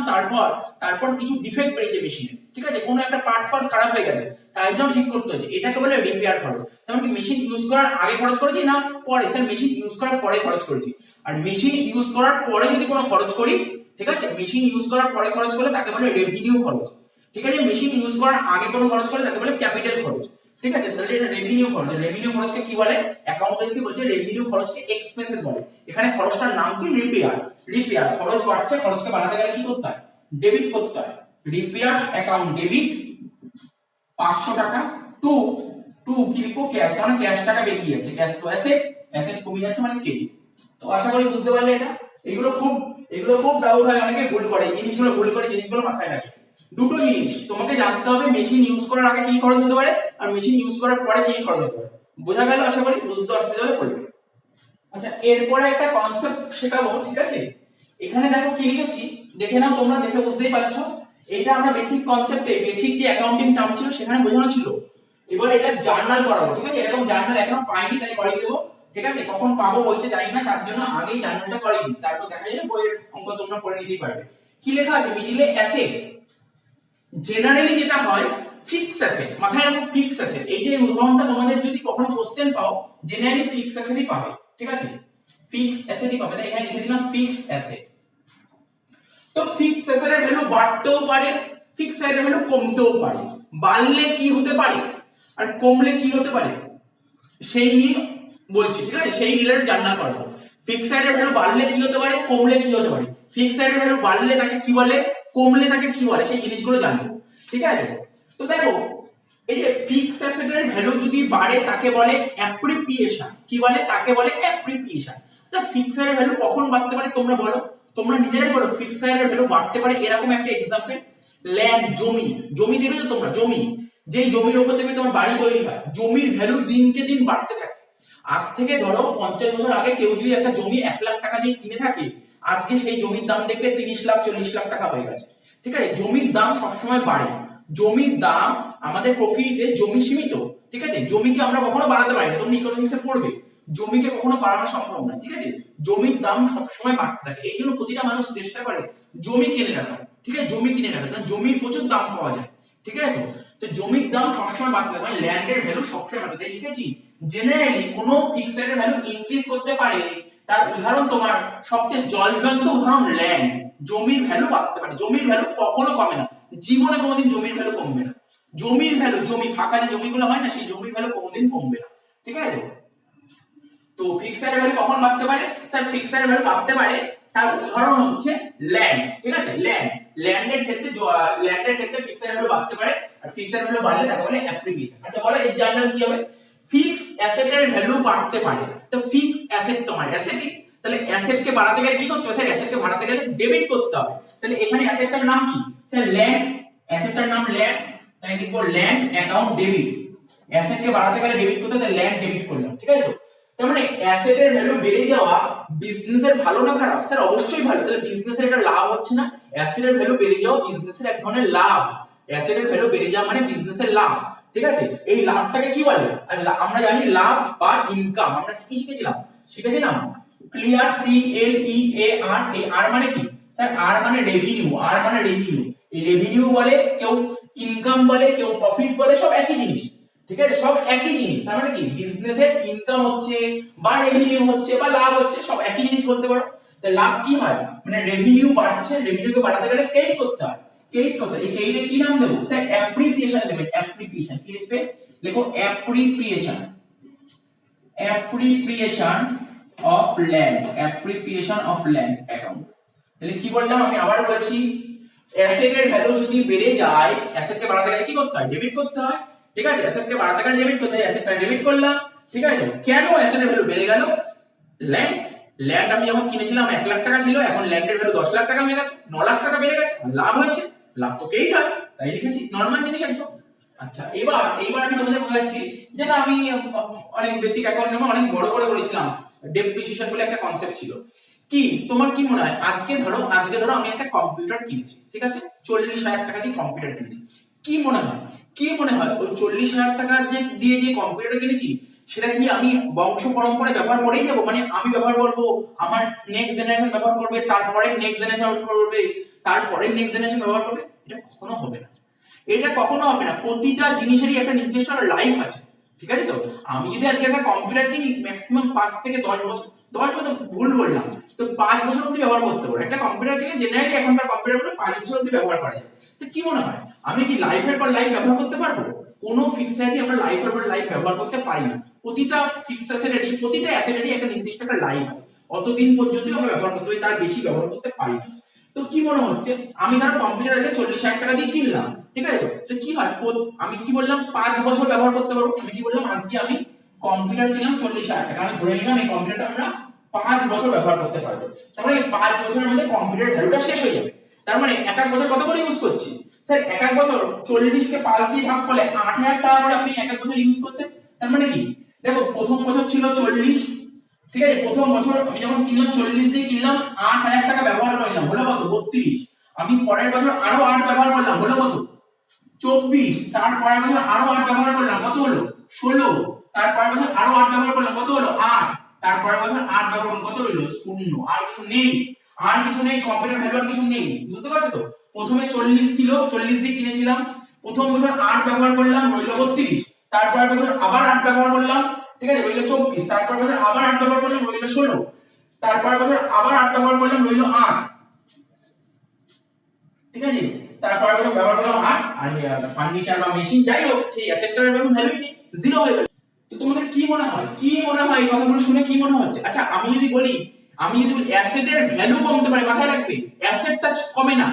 তারপর কিছু ডিফেক্ট বেরিয়েছে মেশিনে, ঠিক আছে, কোনো একটা পার্টস খারাপ হয়ে গেছে, তাই জন্য ঠিক করতে হচ্ছে, এটাকে বলে রিপেয়ার খরচ। তার মানে মেশিন ইউজ করার আগে খরচ করেছি না পরে? স্যার মেশিন ইউজ করার পরে খরচ করেছি। আর মেশিন ইউজ করার পরে যদি কোনো খরচ করি, ঠিক আছে, মেশিন ইউজ করার পরে খরচ করলে তাকে বলে রেভিনিউ খরচ, ঠিক আছে। মেশিন ইউজ করার আগে কোনো খরচ করলে তাকে বলে ক্যাপিটাল খরচ, ঠিক আছে। তাহলে এটা রেভিনিউ খরচ। রেভিনিউ খরচকে কি বলে? অ্যাকাউন্টেন্সি বলছে রেভিনিউ খরচকে এক্সপেন্সেস বলে। এখানে খরচটার নাম কি? রিপেয়ার। খরচ বাড়ছে, খরচকে বাড়াতে গেলে কি করতে হয়? ডেবিট করতে হয়। রিপেয়ার অ্যাকাউন্ট ডেবিট 500 টাকা টু কি লিখো? ক্যাশ, কারণ ক্যাশ টাকা বেরিয়ে যাচ্ছে, ক্যাশ তো অ্যাসেট কমে যাচ্ছে মানে ক্রেডিট। তো আশা করি বুঝতে পারলে এটা। এগুলো খুব ডাউট হয়, অনেকে ভুল করে, এই জিনিসগুলো মাথায় রাখে। দুটো জিনিস তোমাকে জানতে হবে, মেশিন ইউজ করার আগে কি খরচ হতে পারে আর মেশিন ইউজ করার পরে কি খরচ হতে পারে। বোঝা গেল? আশা করি বুঝতে অসুবিধা হলে বলবে। আচ্ছা এরপরে একটা কনসেপ্ট শেখাবো, ঠিক আছে। এখানে দেখো কি লিখেছি, দেখে নাও, তোমরা দেখে বুঝতেই পারছো। এটা আমরা বেসিক কনসেপ্টে, বেসিক যে অ্যাকাউন্টিং টার্ম ছিল সেখানে বোঝানো ছিল। এবার এটা জার্নাল করাবো, ঠিক আছে। এরকম জার্নাল এখনো পাইনি, তাই করিয়ে দেবো, ঠিক আছে। কখন পাবো বলতে জানি না, তার জন্য আগেই জার্নালটা করিয়ে দিই, তারপর দেখা যাবে বইয়ের অঙ্ক তোমরা করে নিতেই পারবে। কি লেখা আছে মিডিলে? অ্যাসেট। জেনারেলি যেটা হয় ফিক্স অ্যাসেট, মাথায় রাখো ফিক্স অ্যাসেট। এই যে উদাহরণটা তোমাদের যদি কখনো কোশ্চেন পাও, জেনারেলি ফিক্স অ্যাসেটই পাবে, ঠিক আছে, ফিক্স অ্যাসেটই পাবে। তাই এখানে লিখে দিলাম ফিক্স অ্যাসেট। তো ফিক্স অ্যাসেটের ভ্যালু বাড়তেও পারে, ফিক্স অ্যাসেটের ভ্যালু কমতেও পারে। বাড়লে কি হতে পারে আর কমলে কি হতে পারে সেই নিয়ে বলছি, ঠিক আছে, সেই রিলেটেড জানা করব। ফিক্স অ্যাসেটের ভ্যালু বাড়লে কি হতে পারে, কমলে কি হতে পারে, ফিক্স অ্যাসেটের ভ্যালু বাড়লে তাকে কি বলে, কমলে তাকে কি বলে, সেই জিনিসগুলো জানবো, ঠিক আছে। তো দেখো এই যে ফিক্স অ্যাসেটের ভ্যালু যদি বাড়ে তাকে বলে অ্যাপ্রিসিয়েশন। কি বলে? তাকে বলে অ্যাপ্রিসিয়েশন। আচ্ছা ফিক্স অ্যাসেটের ভ্যালু কখন বাড়তে পারে তোমরা বলো, তোমরা নিজেরাই বলো। ফিক্স অ্যাসেটের ভ্যালু বাড়তে পারে এরকম একটা एग्जांपल, ল্যান্ড, জমি দেখেছো তোমরা? জমি, যেই জমির উপর থেকে তোমার বাড়ি তৈরি হয়, জমির ভ্যালু দিনকে দিন বাড়তে থাকে। আজ থেকে ধরো 50 বছর আগে কেউ যদি একটা জমি 1 লাখ টাকা দিয়ে কিনে থাকে, আজকে সেই জমির দাম দেখবে 30 লাখ 40 লাখ টাকা হয়ে গেছে, ঠিক আছে। জমির দাম সবসময় বাড়ে। জমির দাম, আমাদের প্রকৃতিতে জমি সীমিত, ঠিক আছে, জমিকে আমরা কখনো বাড়াতে পারি না, তুমি ইকোনমিক্সে পড়বে, জমিকে কখনো বাড়ানো সম্ভব না, ঠিক আছে। জমির দাম সবসময় বাড়তে থাকে, এই জন্য প্রতিটা মানুষ চেষ্টা করে জমি কিনে রাখা, ঠিক আছে, জমি কিনে রাখা, কারণ জমির প্রচুর দাম পাওয়া যায়, ঠিক আছে। তো জমির দাম সবসময় বাড়তে থাকে, মানে ল্যান্ডের ভ্যালু সবসময় বাড়তে থাকে। লিখেছি জেনারেলি কোনো ফিক্সড এর ভ্যালু ইনক্রিজ করতে পারে, তার উদাহরণ তোমার সবচেয়ে জলজন্ত উদাহরণ ল্যান্ড। জমির ভ্যালু বাড়তে পারে, জমির ভ্যালু কখনো কমে না, জীবনে কোনোদিন জমির ভ্যালু কমবে না। জমির ভ্যালু, জমি ফাঁকা যে জমিগুলো হয় না, সেই জমির ভ্যালু কোনোদিন কমবে না, ঠিক আছে। তো ফিক্সড এর ভ্যালু কখন বাড়তে পারে? স্যার ফিক্সড এর ভ্যালু বাড়তে পারে, তার উদাহরণ হচ্ছে ল্যান্ড, ঠিক আছে। ল্যান্ডের ক্ষেত্রে ফিক্সড এর ভ্যালু বাড়তে পারে, আর ফিক্সড এর ভ্যালু বাড়লে তাকে বলে অ্যাপ্রিসিয়েশন। আচ্ছা বলো এই জার্নাল কি হবে? ফিক্স অ্যাসেটের ভ্যালু বাড়তে পারে। তো ফিক্স অ্যাসেট তোমার অ্যাসেটই, তাহলে অ্যাসেটকে বাড়াতে গেলে কি করতে হবে? স্যার অ্যাসেটকে বাড়াতে গেলে ডেবিট করতে হবে। তাহলে এখানে অ্যাসেটটার নাম কি? স্যার ল্যান্ড, অ্যাসেটটার নাম ল্যান্ড, তাই লিখব ল্যান্ড অ্যাকাউন্ট ডেবিট। অ্যাসেটকে বাড়াতে গেলে ডেবিট করতে হবে, তাই ল্যান্ড ডেবিট করলাম, ঠিক আছে। তার মানে অ্যাসেটের ভ্যালু বেড়ে যাওয়া বিজনেসের ভালো না খারাপ? স্যার অবশ্যই ভালো। তাহলে বিজনেসের একটা লাভ হচ্ছে না, অ্যাসেটের ভ্যালু বেড়ে যাওয়া বিজনেসের এক ধরনের লাভ। অ্যাসেটের ভ্যালু বেড়ে যাওয়া মানে বিজনেসের লাভ, ঠিক আছে। এই লাভটাকে কি বলে? আর আমরা জানি লাভ বা ইনকাম, আমরা কি শিখেছিলাম ক্লিয়ার, CLEAR। এই আর মানে কি? স্যার আর মানে রেভিনিউ, এই রেভিনিউ বলে, কেউ ইনকাম বলে, কেউ প্রফিট বলে, সব একই জিনিস, ঠিক আছে, সব একই জিনিস। তার মানে কি বিজনেসের ইনকাম হচ্ছে বা রেভিনিউ হচ্ছে বা লাভ হচ্ছে, সব একই জিনিস বলতে পারো। তো লাভ কি হয়? মানে রেভিনিউ বাড়ছে, রেভিনিউকে বাড়াতে গেলে ক্রেডিট করতে হয়, এই ক্রেডিটে কি নাম দেবো? স্যার অ্যাপ্রিসিয়েশন দেবেন, অ্যাপ্রিসিয়েশন। কি লিখবে? লেখো appreciation, appropriation of land, appropriation of land account. তাহলে কি বললাম, আমি আবার বলছি, অ্যাসেটের ভ্যালু যদি বেড়ে যায়, অ্যাসেটকে বাড়াতে গেলে কি করতে হয়, ডেবিট করতে হয়। ঠিক আছে, অ্যাসেটকে বাড়াতে গেলে ডেবিট করতে হয়, অ্যাসেটটা ডেবিট করলাম। ঠিক আছে, কেন অ্যাসেটের ভ্যালু বেড়ে গেল? ল্যান্ড, ল্যান্ড আমি যখন কিনেছিলাম 1 লাখ টাকা ছিল, এখন ল্যান্ডের ভ্যালু 10 লাখ টাকা হয়ে গেছে, 9 লাখ টাকা বেড়ে গেছে, লাভ হয়েছে। লাভ তো কেই খাবে, তাই লিখেছি, নরমাল জিনিস একদম। আচ্ছা, এইবার আমি তোমাদের বোঝাচ্ছি যে না, আমি অনেক বেসিক অ্যাকাউন্ট নেব, অনেক বড় করে করেছিলাম, ডেপ্রিসিয়েশন বলে একটা কনসেপ্ট ছিল। কি তোমার কি মনে হয়, আজকে ধরো আমি একটা কম্পিউটার কিনেছি, ঠিক আছে, 40,000 টাকা দিয়ে কম্পিউটার কিনেছি, কি মনে হয়, ওই 40,000 টাকা দিয়ে যে কম্পিউটার কিনেছি, সেটা কি আমি বংশ পরম্পরায় ব্যবহার করেই যাবো? মানে আমি ব্যবহার করবো, আমার নেক্সট জেনারেশন ব্যবহার করবে, তারপরে নেক্সট জেনারেশন ব্যবহার করবে, তারপরে নেক্সট জেনারেশন ব্যবহার করবে, এটা কখনো হবে না। প্রতিটা জিনিসেরই একটা নির্দিষ্ট লাইফ আছে, ঠিক আছে। তো আমি যদি আজকে একটা কম্পিউটার কিনি, ম্যাক্সিমাম 5 থেকে 10 বছর, 10 বছর ভুল বললাম, তো 5 বছর অবধি ব্যবহার করতে পারবো। একটা কম্পিউটার কিনে জেনারেলি এখনকার কম্পিউটারগুলো 5 বছর অবধি ব্যবহার করা যায়। তো কি মনে হয়, আমি কি লাইফের পর লাইফ ব্যবহার করতে পারবো? কোনো ফিক্স অ্যাসেটই আমরা লাইফের পর লাইফ ব্যবহার করতে পারি না। প্রতিটা ফিক্স অ্যাসেটেরই, প্রতিটা অ্যাসেটেরই একটা নির্দিষ্ট একটা লাইফ আছে, অতদিন পর্যন্ত আমরা ব্যবহার করতে পারি, তার বেশি ব্যবহার করতে পারি না। তো কি মনে হচ্ছে, আমি ধরো কম্পিউটার আগে 40,000 টাকা দিয়ে কিনলাম, ঠিক আছে, তো কি হয়, আমি কি বললাম 5 বছর ব্যবহার করতে পারবো। আমি কি বললাম, আজকে আমি কম্পিউটার কিনলাম 40,000 টাকা, আমি ধরে নিলাম এই কম্পিউটারটা আমরা 5 বছর ব্যবহার করতে পারবো। তার মানে 5 বছরের মধ্যে কম্পিউটার ভ্যালুটা শেষ হয়ে যাবে। তার মানে এক এক বছর কত করে ইউজ করছি স্যার, এক এক বছর 40 কে 5 দিয়ে ভাগ করলে 8,000 টাকা করে আপনি এক এক বছর ইউজ করছেন। তার মানে কি, দেখো প্রথম বছর ছিল 40, ঠিক আছে, প্রথম বছর আমি যখন কিনলাম 40 দিয়ে কিনলাম, 8,000 টাকা ব্যবহার করলাম, হলো কত, 32। আমি পরের বছর আরো 8 ব্যবহার করলাম, হলো কত, 24। তার পরের বছর আরো 8 ব্যবহার করলাম, কত হলো, 16। তার পরের বছর আরো 8 ব্যবহার করলাম, কত হলো, 8। তার পরের বছর 8 ব্যবহার করলাম, কত হলো, 0। আর কিছু নেই, কম্পিউটার ভ্যালু আর কিছু নেই, বুঝতে পারছো তো। প্রথমে 40 ছিল, 40 দিয়ে কিনেছিলাম, প্রথম বছর 8 ব্যবহার করলাম, রইল 32। তারপরের বছর আবার 8 ব্যবহার করলাম, ঠিক আছে, রইল 24। তারপর বছর আবার 8 ব্যবহার করলাম, রইল 16। তারপর বছর আবার 8 ব্যবহার করলাম, রইল 8, ঠিক আছে। তারপর বছর ব্যবহার করলাম 8, আর ফার্নিচার বা মেশিন যাই হোক, সেই অ্যাসেটটার ভ্যালু জিরো হয়ে গেল। তো তোমাদের কি মনে হয়, এই কথাগুলো শুনে কি মনে হচ্ছে? আচ্ছা, আমি যদি বলি অ্যাসেটের ভ্যালু কমতে পারে, মাথায় রাখবে, অ্যাসেটটা কমে না।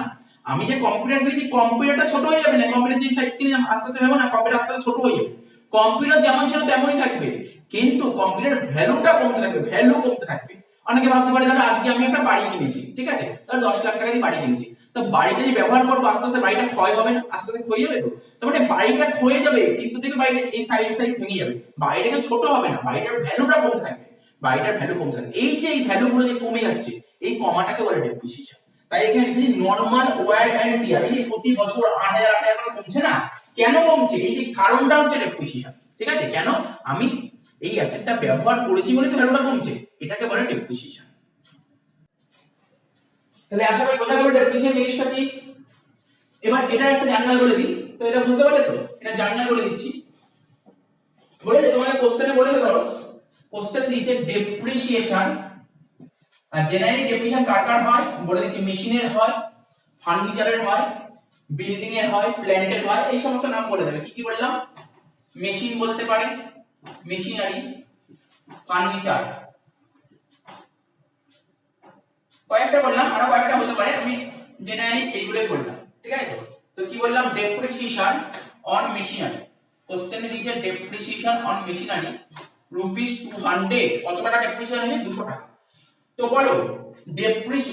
আমি যে কম্পিউটার কিনেছি, কম্পিউটারটা ছোট হয়ে যাবে না, কম্পিউটার যে সাইজ কিনে আস্তে আস্তে হবে না, কম্পিউটার আস্তে আস্তে ছোট হয়ে যাবে। কম্পিউটার যেমন ছিল তেমনই থাকবে, কিন্তু কম্পিউটার ভ্যালুটা কমতে থাকবে, ভ্যালু কমতে থাকবে। অনেকে ভাবতে পারে, ধরো আজকে আমি একটা বাড়ি কিনেছি, ঠিক আছে, ধরো 10 লাখ টাকা দিয়ে বাড়ি কিনেছি, তো বাড়িটা যে ব্যবহার করবো, আস্তে আস্তে বাড়িটা ক্ষয় হবে না, আস্তে আস্তে ক্ষয়ে যাবে। তো তার মানে বাড়িটা ক্ষয়ে যাবে, কিন্তু দেখবে বাড়িটা এই সাইড ভেঙে যাবে, বাড়িটাকে ছোট হবে না, বাড়িটার ভ্যালুটা কমতে থাকবে, এই যে এই ভ্যালুগুলো যে কমে যাচ্ছে, এই কমাটাকে বলে ডেপ্রিসিয়েশন। তাই এখানে লিখেছি নরমাল ওয়্যার এন্ড টিয়ার, এই যে প্রতি বছর 8,000 টাকা কমছে না, কেন কমছে, এই যে কারণটা হচ্ছে ডেপ্রিসিয়েশন, ঠিক আছে। কেন, আমি এই অ্যাসেটটা ব্যবহার করেছি বলে তো ভ্যালুটা কমছে, এটাকে বলে ডেপ্রিসিয়েশন। তাহলে আশা করি বোঝা গেল ডেপ্রিসিয়েশন জিনিসটা কি। এবার এটা একটা জার্নাল বলে দিই, তো এটা বুঝতে পারলে তো, এটা জার্নাল বলে দিচ্ছি। বলে দে, তোমাকে কোশ্চেনে বলেছে, ধরো কোশ্চেন দিয়েছে ডেপ্রিসিয়েশন, আর জেনারেলি ডেপ্রিসিয়েশন কার কার হয় বলে দিচ্ছি, মেশিনের হয়, ফার্নিচারের হয়, বিল্ডিং এর হয়, প্ল্যান্টের হয়, এই সমস্ত নাম বলে দেবে। কি কি বললাম, মেশিন বলতে পারে, মেশিনারি, ফার্নিচার, কয়েকটা বললাম, আরো কয়েকটা হতে পারে, আমি জেনারেলি এইগুলোই বললাম, ঠিক আছে। তো কি বললাম, ডেপ্রিসিয়েশন অন মেশিনারি, কোশ্চেনে দিয়েছে ডেপ্রিসিয়েশন অন মেশিনারি ₹200, কত টাকা ডেপ্রিসিয়েশন হয়েছে, 200 টাকা। তো বলো,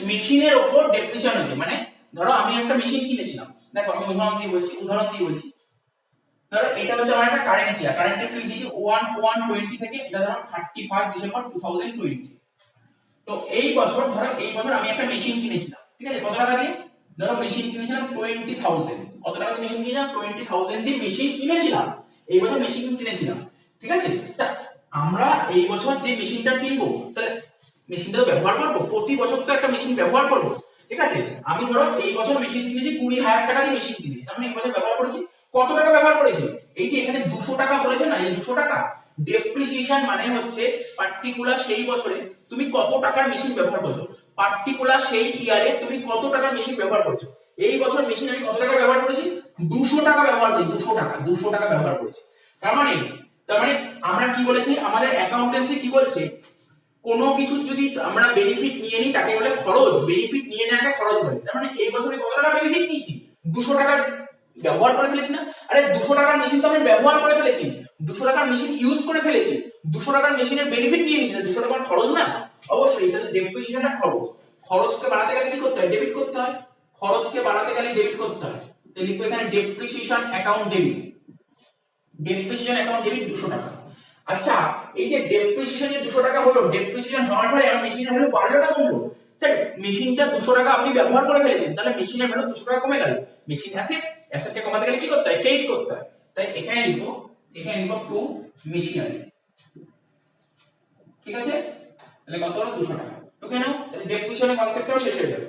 মেশিনের উপর ডেপ্রিসিয়েশন হচ্ছে, মানে ধরো আমি একটা মেশিন কিনেছিলাম, দেখো আমি উদাহরণ দিয়ে বলছি, ধরো এটা হচ্ছে আমার একটা কারেন্ট ইয়ার, কারেন্টটা লিখেছি 1/1/20 থেকে, এটা ধরো 31 ডিসেম্বর 2020। তো এই বছর আমি একটা মেশিন কিনেছিলাম, ঠিক আছে, কত টাকা দিয়ে, ধরো মেশিন কিনেছিলাম 20,000, কত টাকা দিয়ে মেশিন কিনেছিলাম, 20,000 দিয়ে মেশিন কিনেছিলাম, এই বছর মেশিন কিনেছিলাম, ঠিক আছে। তা আমরা এই বছর যে মেশিনটা কিনবো, তাহলে মেশিনটা তো ব্যবহার করবো, প্রতি বছর তো একটা মেশিন ব্যবহার করবো, ঠিক আছে। আমি ধরো এই বছর মেশিন কিনেছি 20,000 টাকা দিয়ে মেশিন কিনেছি, আমি এই বছর ব্যবহার করেছি, কত টাকা ব্যবহার করেছি, এই যে এখানে 200 টাকা বলেছে না, এই 200 টাকা ডেপ্রিসিয়েশন মানে হচ্ছে পার্টিকুলার সেই বছরে তুমি কত টাকার মেশিন ব্যবহার করছো, পার্টিকুলার সেই ইয়ারে তুমি কত টাকার মেশিন ব্যবহার করছো। এই বছর মেশিন আমি কত টাকা ব্যবহার করেছি, 200 টাকা ব্যবহার করেছি, 200 টাকা ব্যবহার করেছি। তার মানে তার মানে আমরা কি বলেছি, আমাদের অ্যাকাউন্টেন্সি কি বলছে, কোনো কিছু যদি আমরা বেনিফিট নিয়ে নিই তাকে বলে খরচ, বেনিফিট নিয়ে নেওয়াকে খরচ বলে। তার মানে এই বছরে কত টাকা বেনিফিট নিয়েছি, 200 টাকার ব্যবহার করে ফেলেছি না? আরে 200 টাকার মেশিন তো আমি ব্যবহার করে ফেলেছি, 200 টাকার মেশিন ইউজ করে ফেলেছি, 200 টাকার মেশিনের বেনিফিট নিয়ে নিয়েছি, 200 টাকার খরচ না? অবশ্যই এটা ডেপ্রিসিয়েশনটা খরচ। খরচকে বাড়াতে গেলে কি করতে হয়, ডেবিট করতে হয়। খরচকে বাড়াতে গেলে ডেবিট করতে হয়। তো লিখবো এখানে depreciation account debit, depreciation account debit 200 টাকা। আচ্ছা, এই যে ডেপ্রিসিয়েশন যে 200 টাকা হলো, ডেপ্রিসিয়েশন হওয়ার পরে আমার মেশিনের ভ্যালু বাড়লো না কমলো? স্যার মেশিনটা 200 টাকা আপনি ব্যবহার করে ফেলেছেন, তাহলে মেশিনের ভ্যালু 200 টাকা কমে গেল। মেশিন অ্যাসেট, অ্যাসেটকে কমাতে গেলে কি করতে হয়, ক্রেডিট করতে হয়। তাই এখানে লিখবো টু মেশিনারি। ঠিক আছে, তাহলে কত হলো 200 টাকা। ওকে না, তাহলে ডেপ্রিসিয়েশনের কনসেপ্টটাও শেষ হয়ে যাবে।